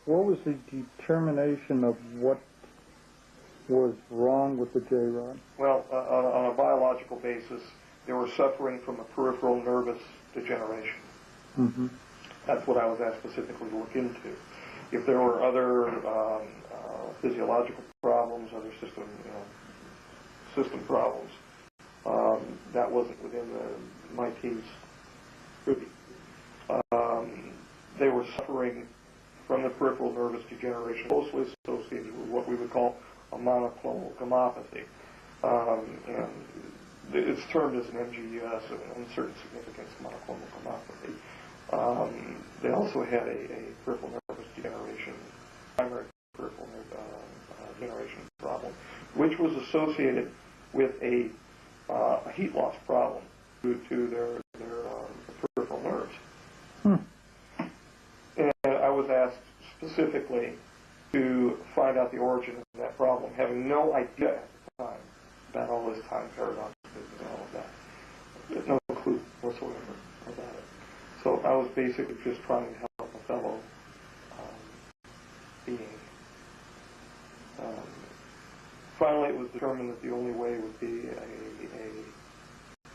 What was the determination of what was wrong with the J-rod? Well, on a biological basis, they were suffering from a peripheral nervous degeneration. Mm-hmm. That's what I was asked specifically to look into. If there were other physiological problems, other system problems, that wasn't within my team's purview. They were suffering from the peripheral nervous degeneration, closely associated with what we would call a monoclonal gammopathy. And it's termed as an MGUS, an uncertain significance monoclonal gammopathy. They also had a peripheral nervous degeneration, primary peripheral degeneration problem, which was associated with a heat loss problem due to their peripheral nerves. And I was asked specifically to find out the origin of that problem, having no idea at the time about all this time paradox and all of that. There's no clue whatsoever about it. So I was basically just trying to help a fellow being. Finally, it was determined that the only way would be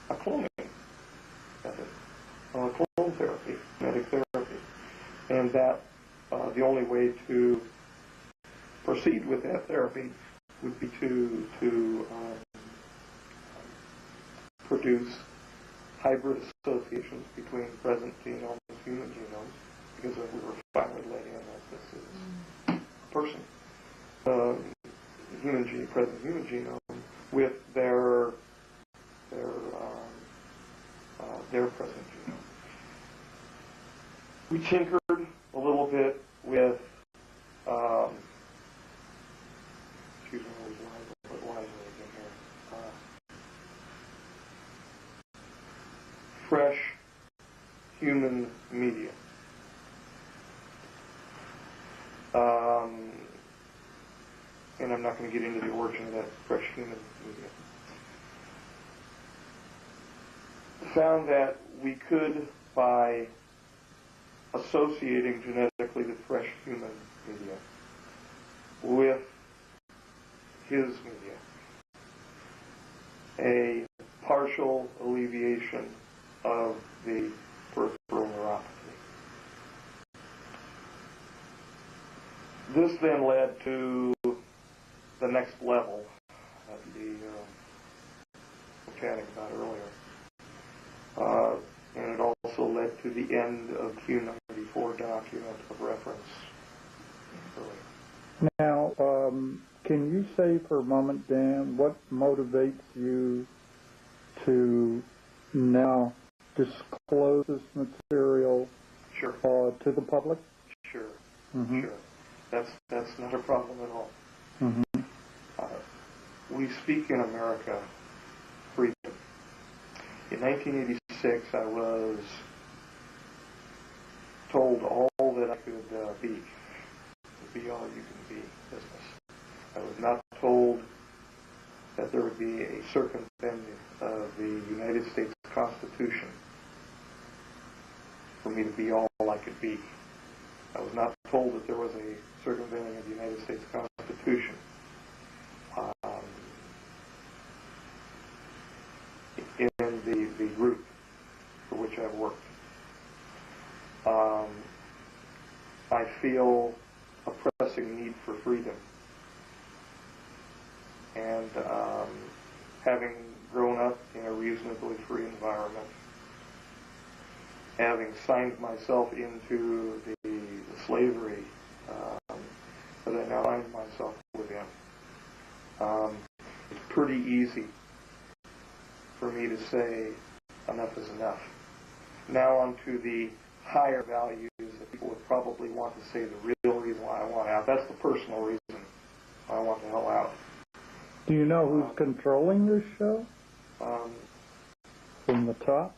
a cloning method, clone therapy, genetic therapy, and that the only way to proceed with that therapy would be to produce hybrid associations between present genomes, human genomes, because we were finally letting in that this is a person, present human genome with their present genome. We tinkered a little bit with, excuse me, I was lying a little bit wisely again here. Fresh human media. And I'm not going to get into the origin of that fresh human media. Found that we could, by associating genetically the fresh human media with his media, a partial alleviation of the peripheral neuropathy. This then led to the next level that we were chatting about earlier. And it also led to the end of Q94 document of reference. Now, can you say for a moment, Dan, what motivates you to now disclose this material Sure. To the public? Sure. Mm-hmm. Sure. That's not a problem at all. Mm-hmm. We speak in America freedom. In 1986, I was told all that I could be all you can be business. I was not told that there would be a circumventing of the United States Constitution for me to be all I could be. I was not told that there was a circumventing of the United States Constitution. In the group for which I've worked. I feel a pressing need for freedom. And having grown up in a reasonably free environment, having signed myself into the slavery that I now find myself within, it's pretty easy for me to say enough is enough. Now on to the higher values that people would probably want to say the real reason why I want out. That's the personal reason I want the hell out. Do you know who's controlling this show? From the top?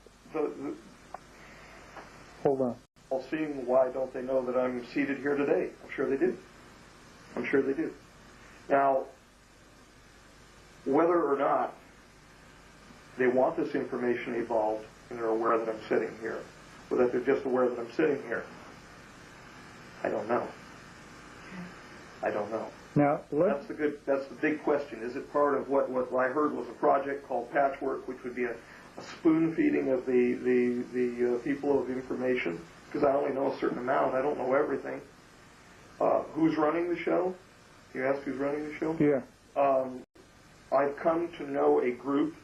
Hold on. Well, seeing why don't they know that I'm seated here today? I'm sure they do. I'm sure they do. Now, whether or not they want this information evolved and they're aware that I'm sitting here, or that they're just aware that I'm sitting here, I don't know. I don't know. Now, that's the big question. Is it part of what I heard was a project called Patchwork, which would be a spoon feeding of the people of information? Because I only know a certain amount. I don't know everything. Who's running the show? You asked who's running the show? Yeah. I've come to know a group.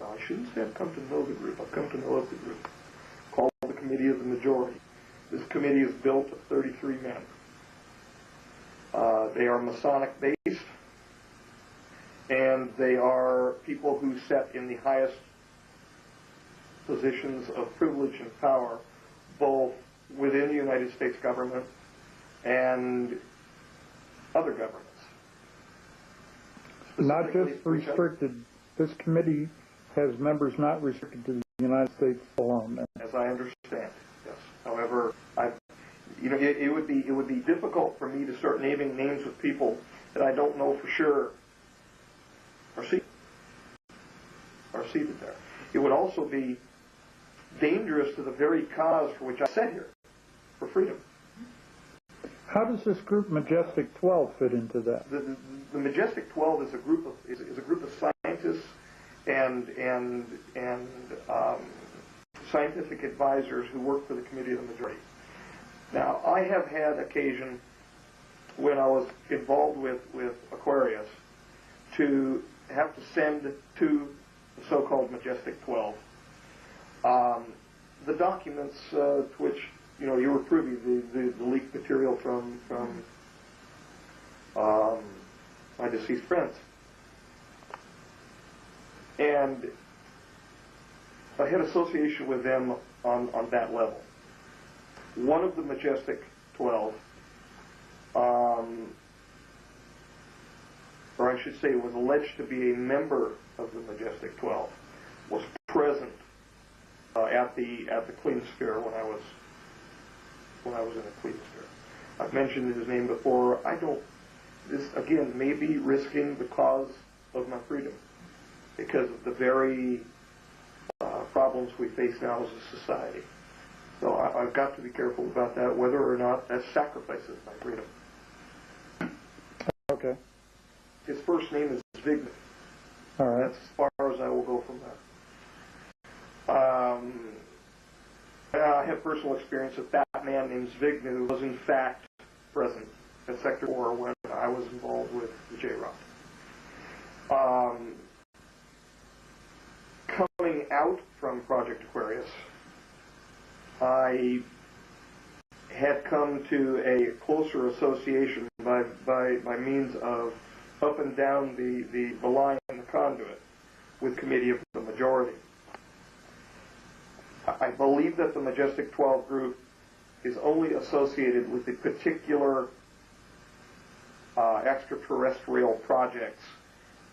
Well, I shouldn't say I've come to know the group. I've come to know of the group called the Committee of the Majority. This committee is built of 33 men. They are Masonic-based, and they are people who sit in the highest positions of privilege and power, both within the United States government and other governments. Not just restricted. This committee has members not restricted to the United States alone. As I understand, yes. However, it would be difficult for me to start naming names of people that I don't know for sure are seated there. It would also be dangerous to the very cause for which I sat here, for freedom. How does this group Majestic 12 fit into that? The Majestic 12 is a group of scientists and scientific advisors who work for the Committee of the Majority. Now, I have had occasion when I was involved with Aquarius to have to send to the so-called Majestic 12 The documents to which you were privy, the leaked material from my deceased friends, and I had association with them on that level. One of the Majestic 12, or I should say was alleged to be a member of the Majestic 12, was present at the Cleanosphere when I was in the Cleanosphere. I've mentioned his name before. This again may be risking the cause of my freedom because of the very problems we face now as a society. So I've got to be careful about that, whether or not that sacrifices my freedom. Okay. His first name is Vigna. All right. That's as far as I will go from that. I have personal experience that man named Zvignew was in fact present at Sector 4 when I was involved with the J-Rod. Coming out from Project Aquarius, I had come to a closer association by means of up and down the line and the conduit with Committee of the Majority. I believe that the Majestic 12 group is only associated with the particular extraterrestrial projects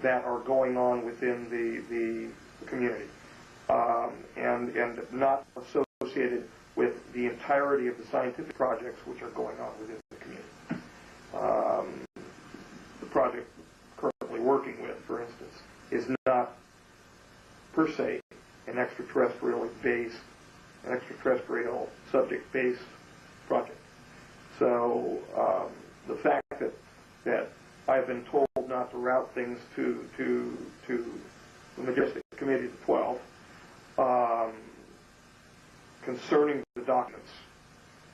that are going on within the community, and not associated with the entirety of the scientific projects which are going on within the community. The project currently working with, for instance, is not per se an extraterrestrial subject-based project. So the fact that I've been told not to route things to the Majestic Committee of the 12 concerning the documents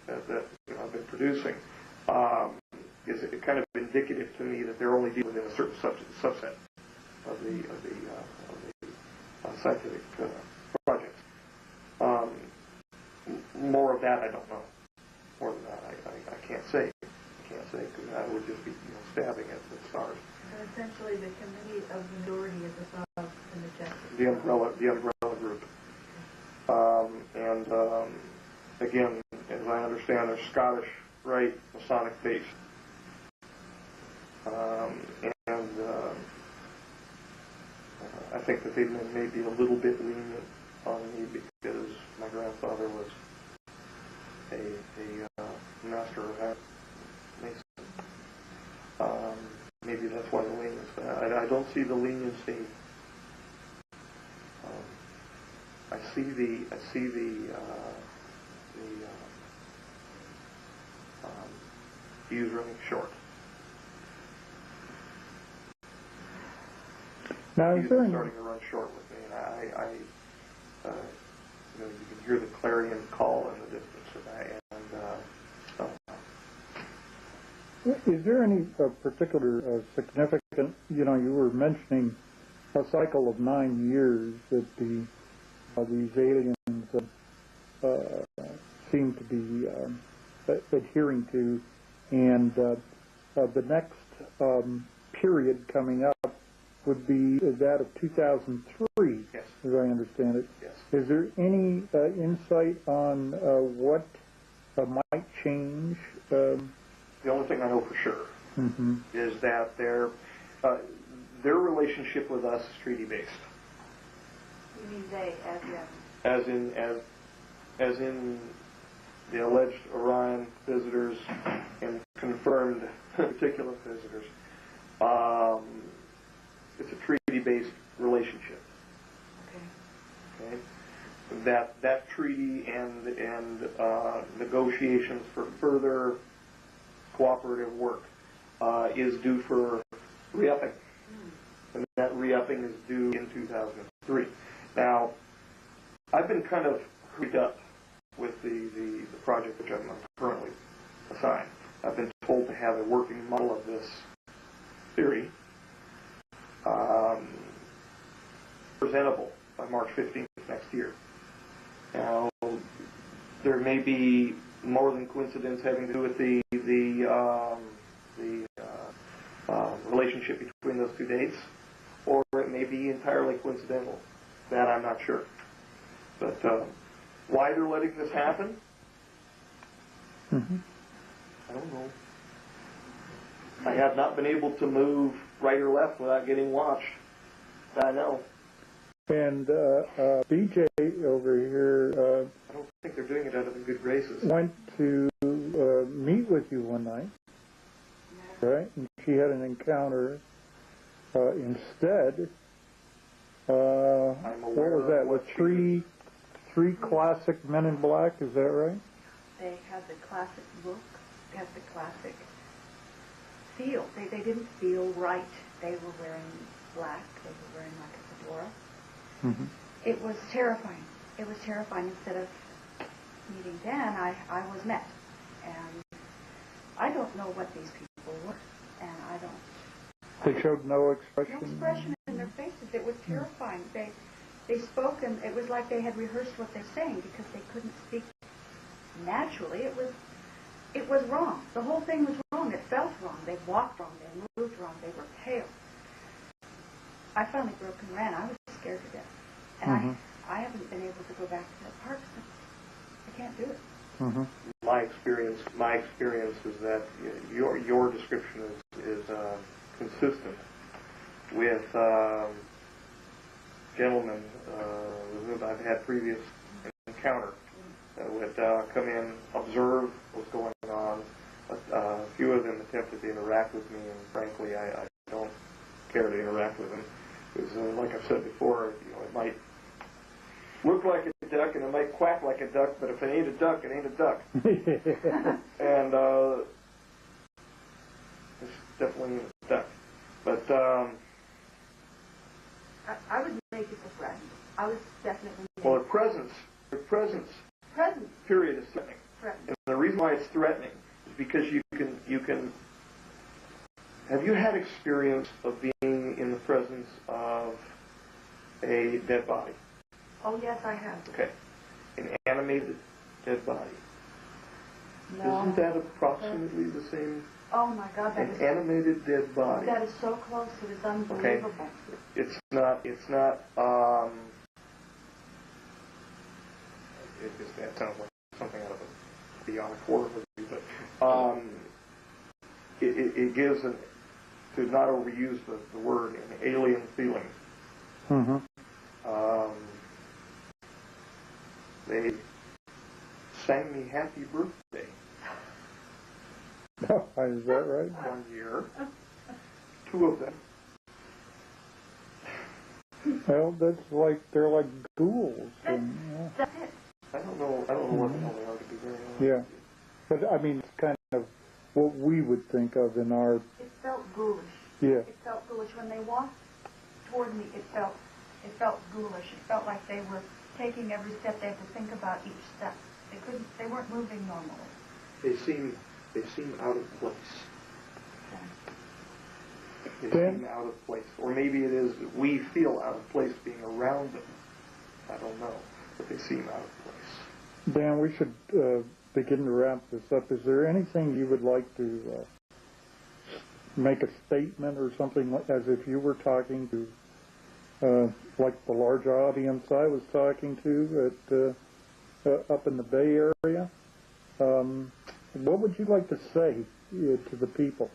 that I've been producing is kind of indicative to me that they're only dealing with a certain subset of the scientific projects. More of that I don't know. More than that I can't say. I can't say because that would just be stabbing at the stars. And essentially the Committee of the Majority is above the Majestic. The umbrella group. Again, as I understand, they're Scottish Rite Masonic based. I think that they may be a little bit lenient on me because my grandfather was a master of Mason. Maybe that's why the leniency. I don't see the leniency. I see the views running short. Now, He's starting to run short with me, and you can hear the clarion call in the distance, is there any particular significant? You were mentioning a cycle of 9 years that these aliens seem to be adhering to, and the next period coming up would be that of 2003, yes, as I understand it. Yes. Is there any insight on what might change? The only thing I know for sure is that their relationship with us is treaty-based. You mean they, as in? As in the alleged Orion visitors and confirmed particular visitors. It's a treaty-based relationship. Okay. That treaty and negotiations for further cooperative work is due for re-upping, and that re-upping is due in 2003. Now, I've been kind of hurried up with the project which I'm currently assigned. I've been told to have a working model of this theory presentable by March 15th next year. Now, there may be more than coincidence having to do with the relationship between those two dates, or it may be entirely coincidental. That I'm not sure. But why they're letting this happen, I don't know. I have not been able to move right or left without getting watched. I know. And BJ over here I don't think they're doing it out of the good graces. went to meet with you one night, right? And she had an encounter instead. What was that? With three classic Men in Black? Is that right? They had the classic look. They had the classic feel. They didn't feel right. They were wearing black. They were wearing like a fedora. Mm-hmm. It was terrifying. It was terrifying. Instead of meeting Dan, I was met. And I don't know what these people were. And I don't... They showed no expression? No expression in their faces. It was terrifying. They spoke, and it was like they had rehearsed what they're saying because they couldn't speak naturally. It was wrong. The whole thing was wrong. It felt wrong. They walked wrong. They moved wrong. They were pale. I finally broke and ran. I was scared to death. And I haven't been able to go back to that park since. I can't do it. Mm-hmm. My experience is that your description is consistent with gentlemen with whom I've had previous encounter that would come in, observe what's going on. A few of them attempted to interact with me, and frankly, I don't care to interact with them. Because, like I've said before, it might look like a duck and it might quack like a duck, but if it ain't a duck, it ain't a duck. And it's definitely a duck. But I would make it a friend. I was definitely... Well, their presence period is threatening. And the reason why it's threatening is because you can have you had experience of being in the presence of a dead body? Oh, yes, I have. Okay. An animated dead body. No. Isn't that approximately the same? Oh, my God, that An is... animated dead body. That is so close. It is unbelievable. Okay. It's not, that sounds like something out of a beyond horror movie, but it gives to not overuse the word, an alien feeling. Mm-hmm. They sang me happy birthday. Oh, is that right? One year. Two of them. Well, that's like, they're like ghouls. And, That's it. I don't know what the hell they are, to be very honest. yeah. But, I mean, it's kind of what we would think of in our... It felt ghoulish. Yeah. It felt ghoulish. When they walked toward me, it felt ghoulish. It felt like they were taking every step. They had to think about each step. They weren't moving normally. They seem out of place. They Dan? seem out of place. Or maybe it is that we feel out of place being around them. I don't know. But they seem out of place. Dan, we should begin to wrap this up. Is there anything you would like to make a statement or something as if you were talking to, like the large audience I was talking to up in the Bay Area? What would you like to say to the people?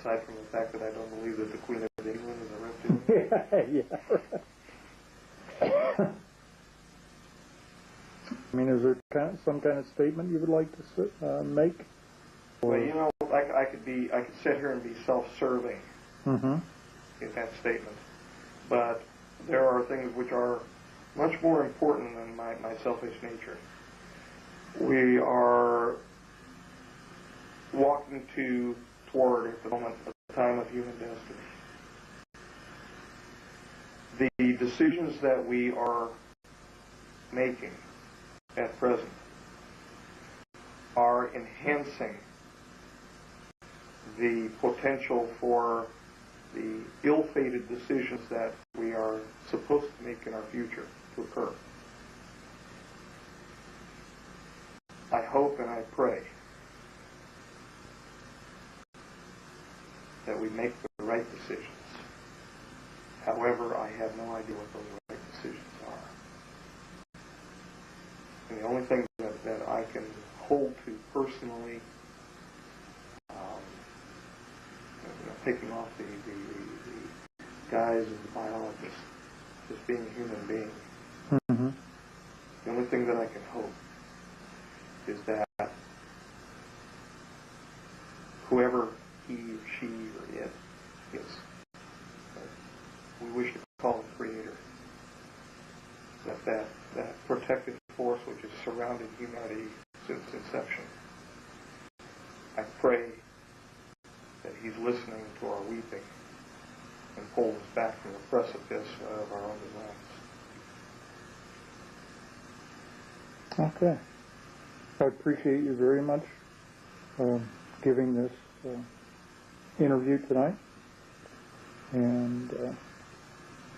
Aside from the fact that I don't believe that the Queen of England is a reptilian. Yeah. I mean, is there some kind of statement you would like to make? Well, I could sit here and be self-serving in that statement, but there are things which are much more important than my selfish nature. We are walking toward, at the moment, a time of human destiny. The decisions that we are making at present are enhancing the potential for the ill-fated decisions that we are supposed to make in our future to occur. I hope and I pray that we make the right decisions. However, I have no idea what those right decisions are. And the only thing that I can hold to personally, picking off the guys and the biologists, just being a human being, Mm-hmm. the only thing that I can hope is that whoever he or she or it is, we wish to call him Creator, that protective force which has surrounded humanity since inception. I pray that he's listening to our weeping and pulls us back from the precipice of our own designs. Okay. I appreciate you very much giving this interview tonight. And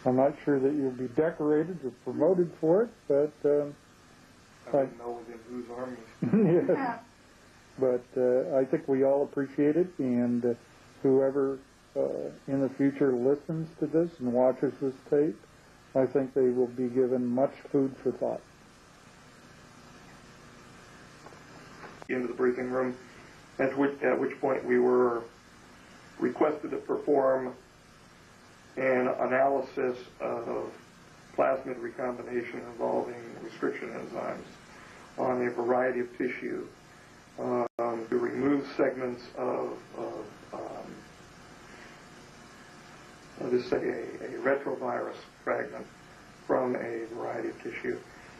I'm not sure that you'll be decorated or promoted for it, but I don't know within whose army. yes. But I think we all appreciate it, and whoever in the future listens to this and watches this tape, I think they will be given much food for thought. Into the briefing room, at which point we were requested to perform an analysis of plasmid recombination involving restriction enzymes on a variety of tissue to remove segments of a retrovirus fragment from a variety of tissue,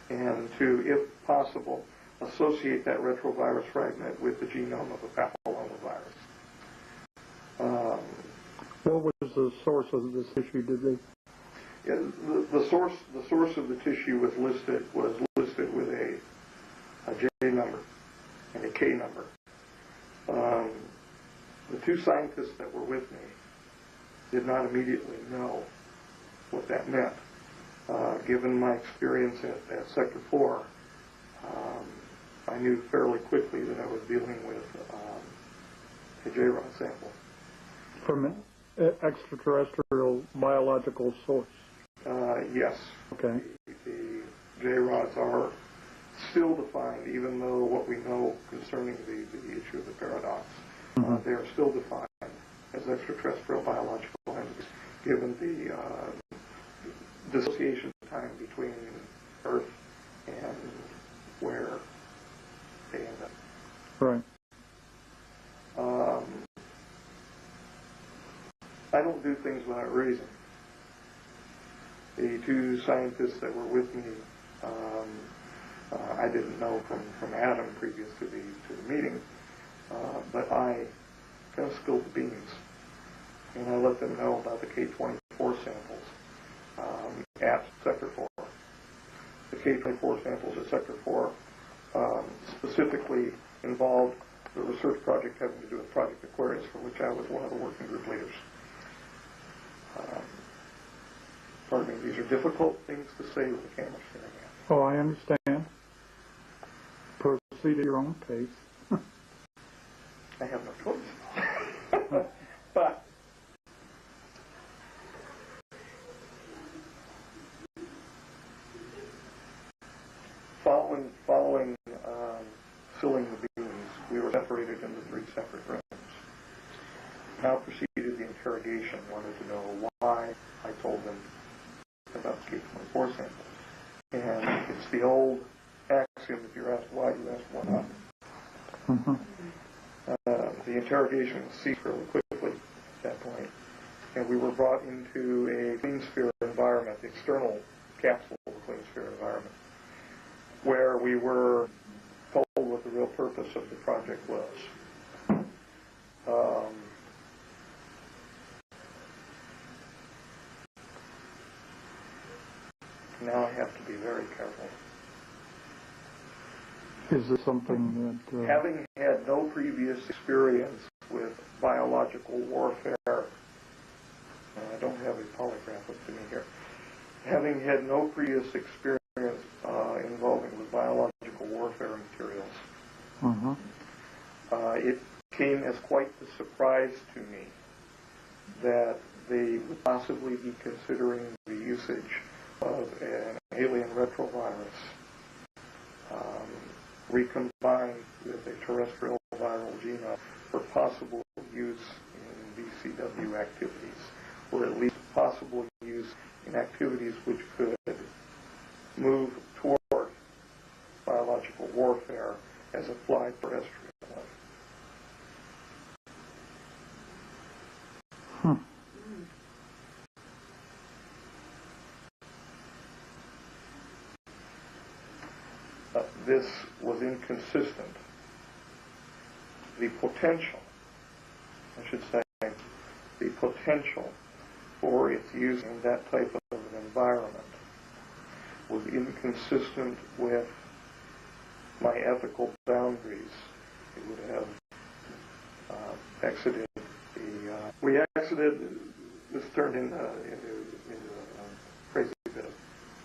and to, if possible, associate that retrovirus fragment with the genome of a papillomavirus. What was the source of this issue? Did they? Yeah, the source of the tissue was listed with a J number and a K number. The two scientists that were with me did not immediately know what that meant. Given my experience at Sector 4, I knew fairly quickly that I was dealing with a J-rod sample. From an extraterrestrial biological source? Yes. Okay. The J-rods are still defined, even though what we know concerning the issue of the paradox, they are still defined as extraterrestrial biological entities, given the dissociation time between Earth and where they end up. Right. I don't do things without reason. The two scientists that were with me, I didn't know from Adam previous to the meeting, but I kind of spilled the beans, and I let them know about the K-24 samples at Sector 4. The K-24 samples at Sector 4 specifically involved the research project having to do with Project Aquarius, for which I was one of the working group leaders. Pardon me, these are difficult things to say with the camera staring at. Oh, I understand. Proceed at your own pace. I have no choice. But following filling the beans, we were separated into 3 separate rooms. Now proceeded the interrogation, wanted to know why I told them about the K-24 samples. And it's the old axiom, if you're asked why, you ask why not. The interrogation ceased fairly quickly at that point, and we were brought into a clean sphere environment, the external capsule of the clean sphere environment, where we were told what the real purpose of the project was. Now I have to be very careful. Is this something that... Having had no previous experience with biological warfare, I don't have a polygraph up to me here. Having had no previous experience involving with biological warfare materials, as quite the surprise to me that they would possibly be considering the usage of an alien retrovirus recombined with a terrestrial viral genome for possible use in VCW activities, or at least possible use in activities which could move toward biological warfare as applied terrestrial. This was inconsistent. The potential, I should say, the potential for its use in that type of an environment was inconsistent with my ethical boundaries. It would have exited the... we exited, this turned into a crazy bit of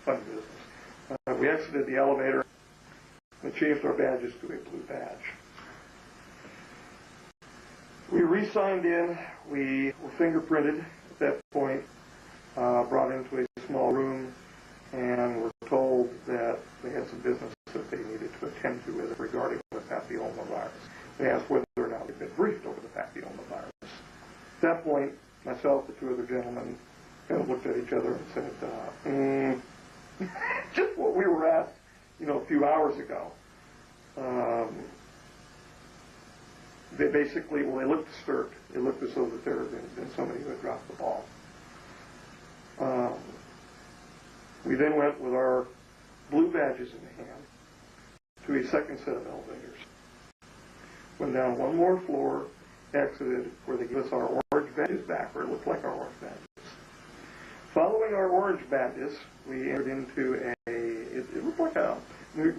fun business. We exited the elevator. We changed our badges to a blue badge. We re-signed in. We were fingerprinted at that point, brought into a small room, and were told that they had some business that they needed to attend to with regarding the papillomavirus. They asked whether or not we'd been briefed over the papillomavirus. At that point, myself, the two other gentlemen, kind of looked at each other and said, just what we were at, a few hours ago. They basically, they looked disturbed. It looked as though that there had been somebody who had dropped the ball. We then went with our blue badges in hand to a second set of elevators. Went down one more floor, exited, where they gave us our orange badges back, or it looked like our orange badges. Following our orange badges, we entered into it looked like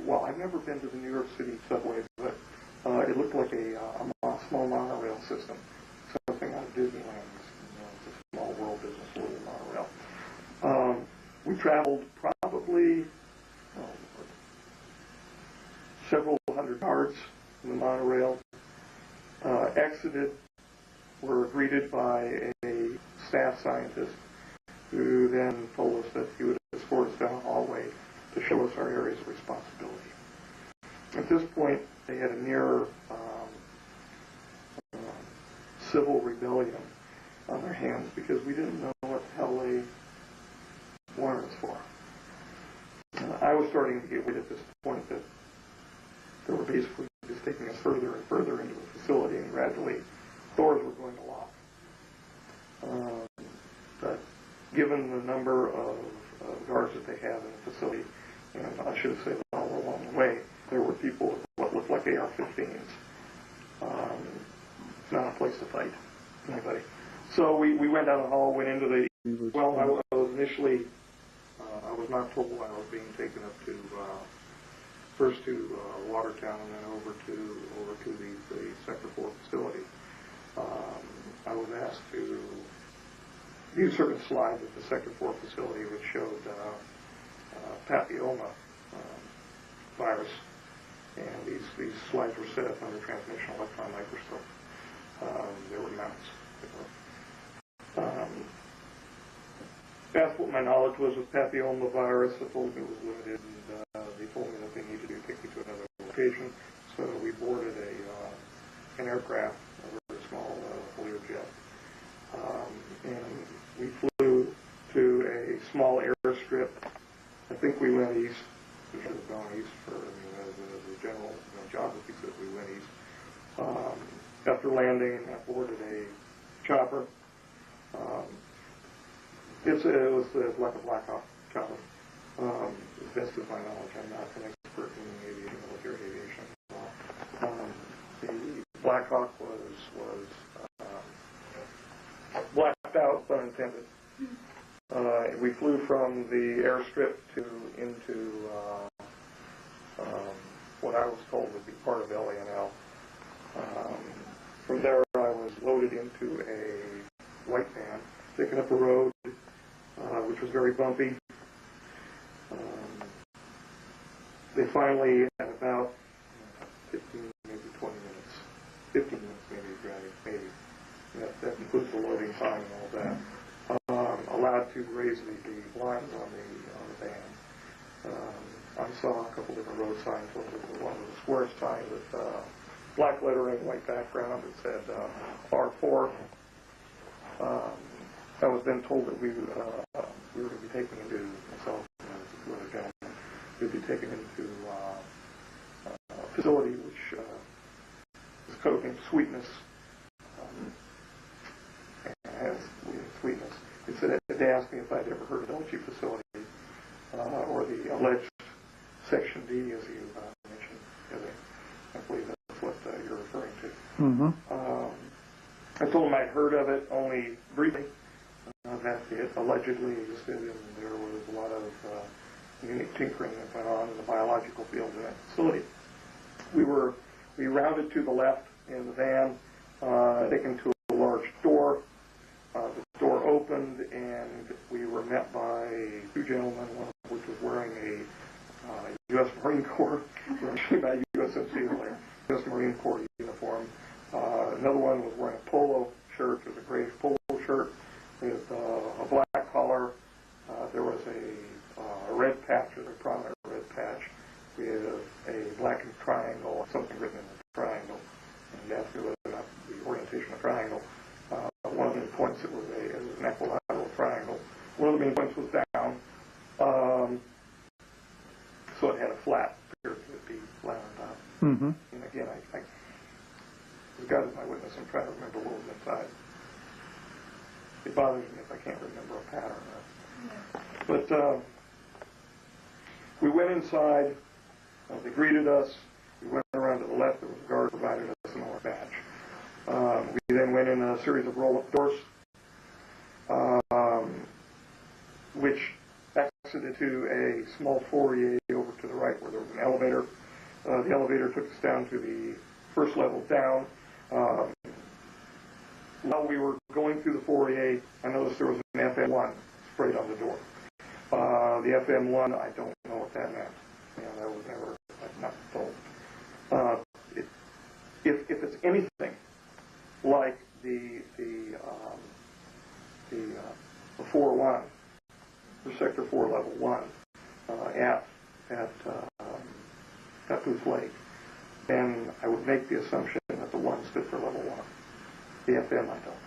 well, I've never been to the New York City subway, but it looked like a small monorail system, something out of Disneyland. It's a small world business, little monorail. We traveled probably several hundred yards in the monorail, exited, were greeted by a staff scientist who then told us that he would escort us down the hallway to show us our areas of responsibility. At this point, they had a near civil rebellion on their hands because we didn't know what the hell they wanted us for. I was starting to get worried at this point that they were basically just taking us further and further into the facility, and gradually doors were going to lock. But given the number of guards that they have in the facility, and I should have said all along the way, there were people with what looked like AR-15s. It's not a place to fight anybody. So we went down the hall, went into the... Well, I was initially... I was not told I was being taken up to... first to Watertown and then over to the Sector 4 facility. I was asked to view certain slides at the Sector 4 facility which showed papilloma virus, and these slides were set up under transmission electron microscope. There were mounts. Asked what my knowledge was of papillomavirus. I told them it was limited, and they told me that they needed to take me to another location. So we boarded an aircraft, a very small Learjet, and we flew to a small airstrip. I think we went east. We should have gone east for the general geography said we went east. After landing, I boarded a chopper. It was like a Black Hawk chopper. As best as my knowledge, I'm not an expert in aviation, military aviation. The Black Hawk was blacked out, pun intended. We flew from the airstrip into what I was told would be part of LANL. From there, I was loaded into a white van, taken up a road, which was very bumpy. They finally, at about 15, maybe 20 minutes, 15 minutes maybe driving, to raise the blinds on the van. I saw a couple different road signs. One was a square sign with black lettering, white background that said R4. I was then told that we were going to be taken into, myself and two other gentlemen, we'd be taken into a facility which is codenamed Sweetness. And has Sweetness. They asked me if I'd ever heard of the dicey facility or the alleged Section D, as you mentioned. I believe that's what you're referring to. Mm-hmm. I told them I'd heard of it only briefly. That it allegedly existed, and there was a lot of unique tinkering that went on in the biological field in that facility. We rounded to the left in the van, taken to a large door. The door opened, and we were met by two gentlemen, one of which was wearing a U.S. Marine Corps, actually not USMC earlier, U.S. Marine Corps uniform. Another one was wearing a polo shirt, it was a grayish polo shirt with a black collar. There was a red patch, a prominent red patch, with a blackened triangle, something written in the triangle, and asked me whether or not the orientation of the triangle. One of the main points, it was an equilateral triangle. One of the main points was down, so it had a flat, appeared to be flat on top. Mm-hmm. And again, as God is my witness, I'm trying to remember what was inside. It bothers me if I can't remember a pattern. But we went inside. They greeted us. We went around to the left. There was a guard who provided us an orange badge. We then went in a series of roll-up doors, which exited to a small foyer over to the right where there was an elevator. The elevator took us down to the first level down. While we were going through the foyer, I noticed there was an FM1 sprayed on the door. The FM1, I don't know what that meant. That was never, not told. If it's anything like the 4-1, or Sector 4 Level 1 at Booth Lake, then I would make the assumption that the 1 stood for Level 1. The FM, I don't.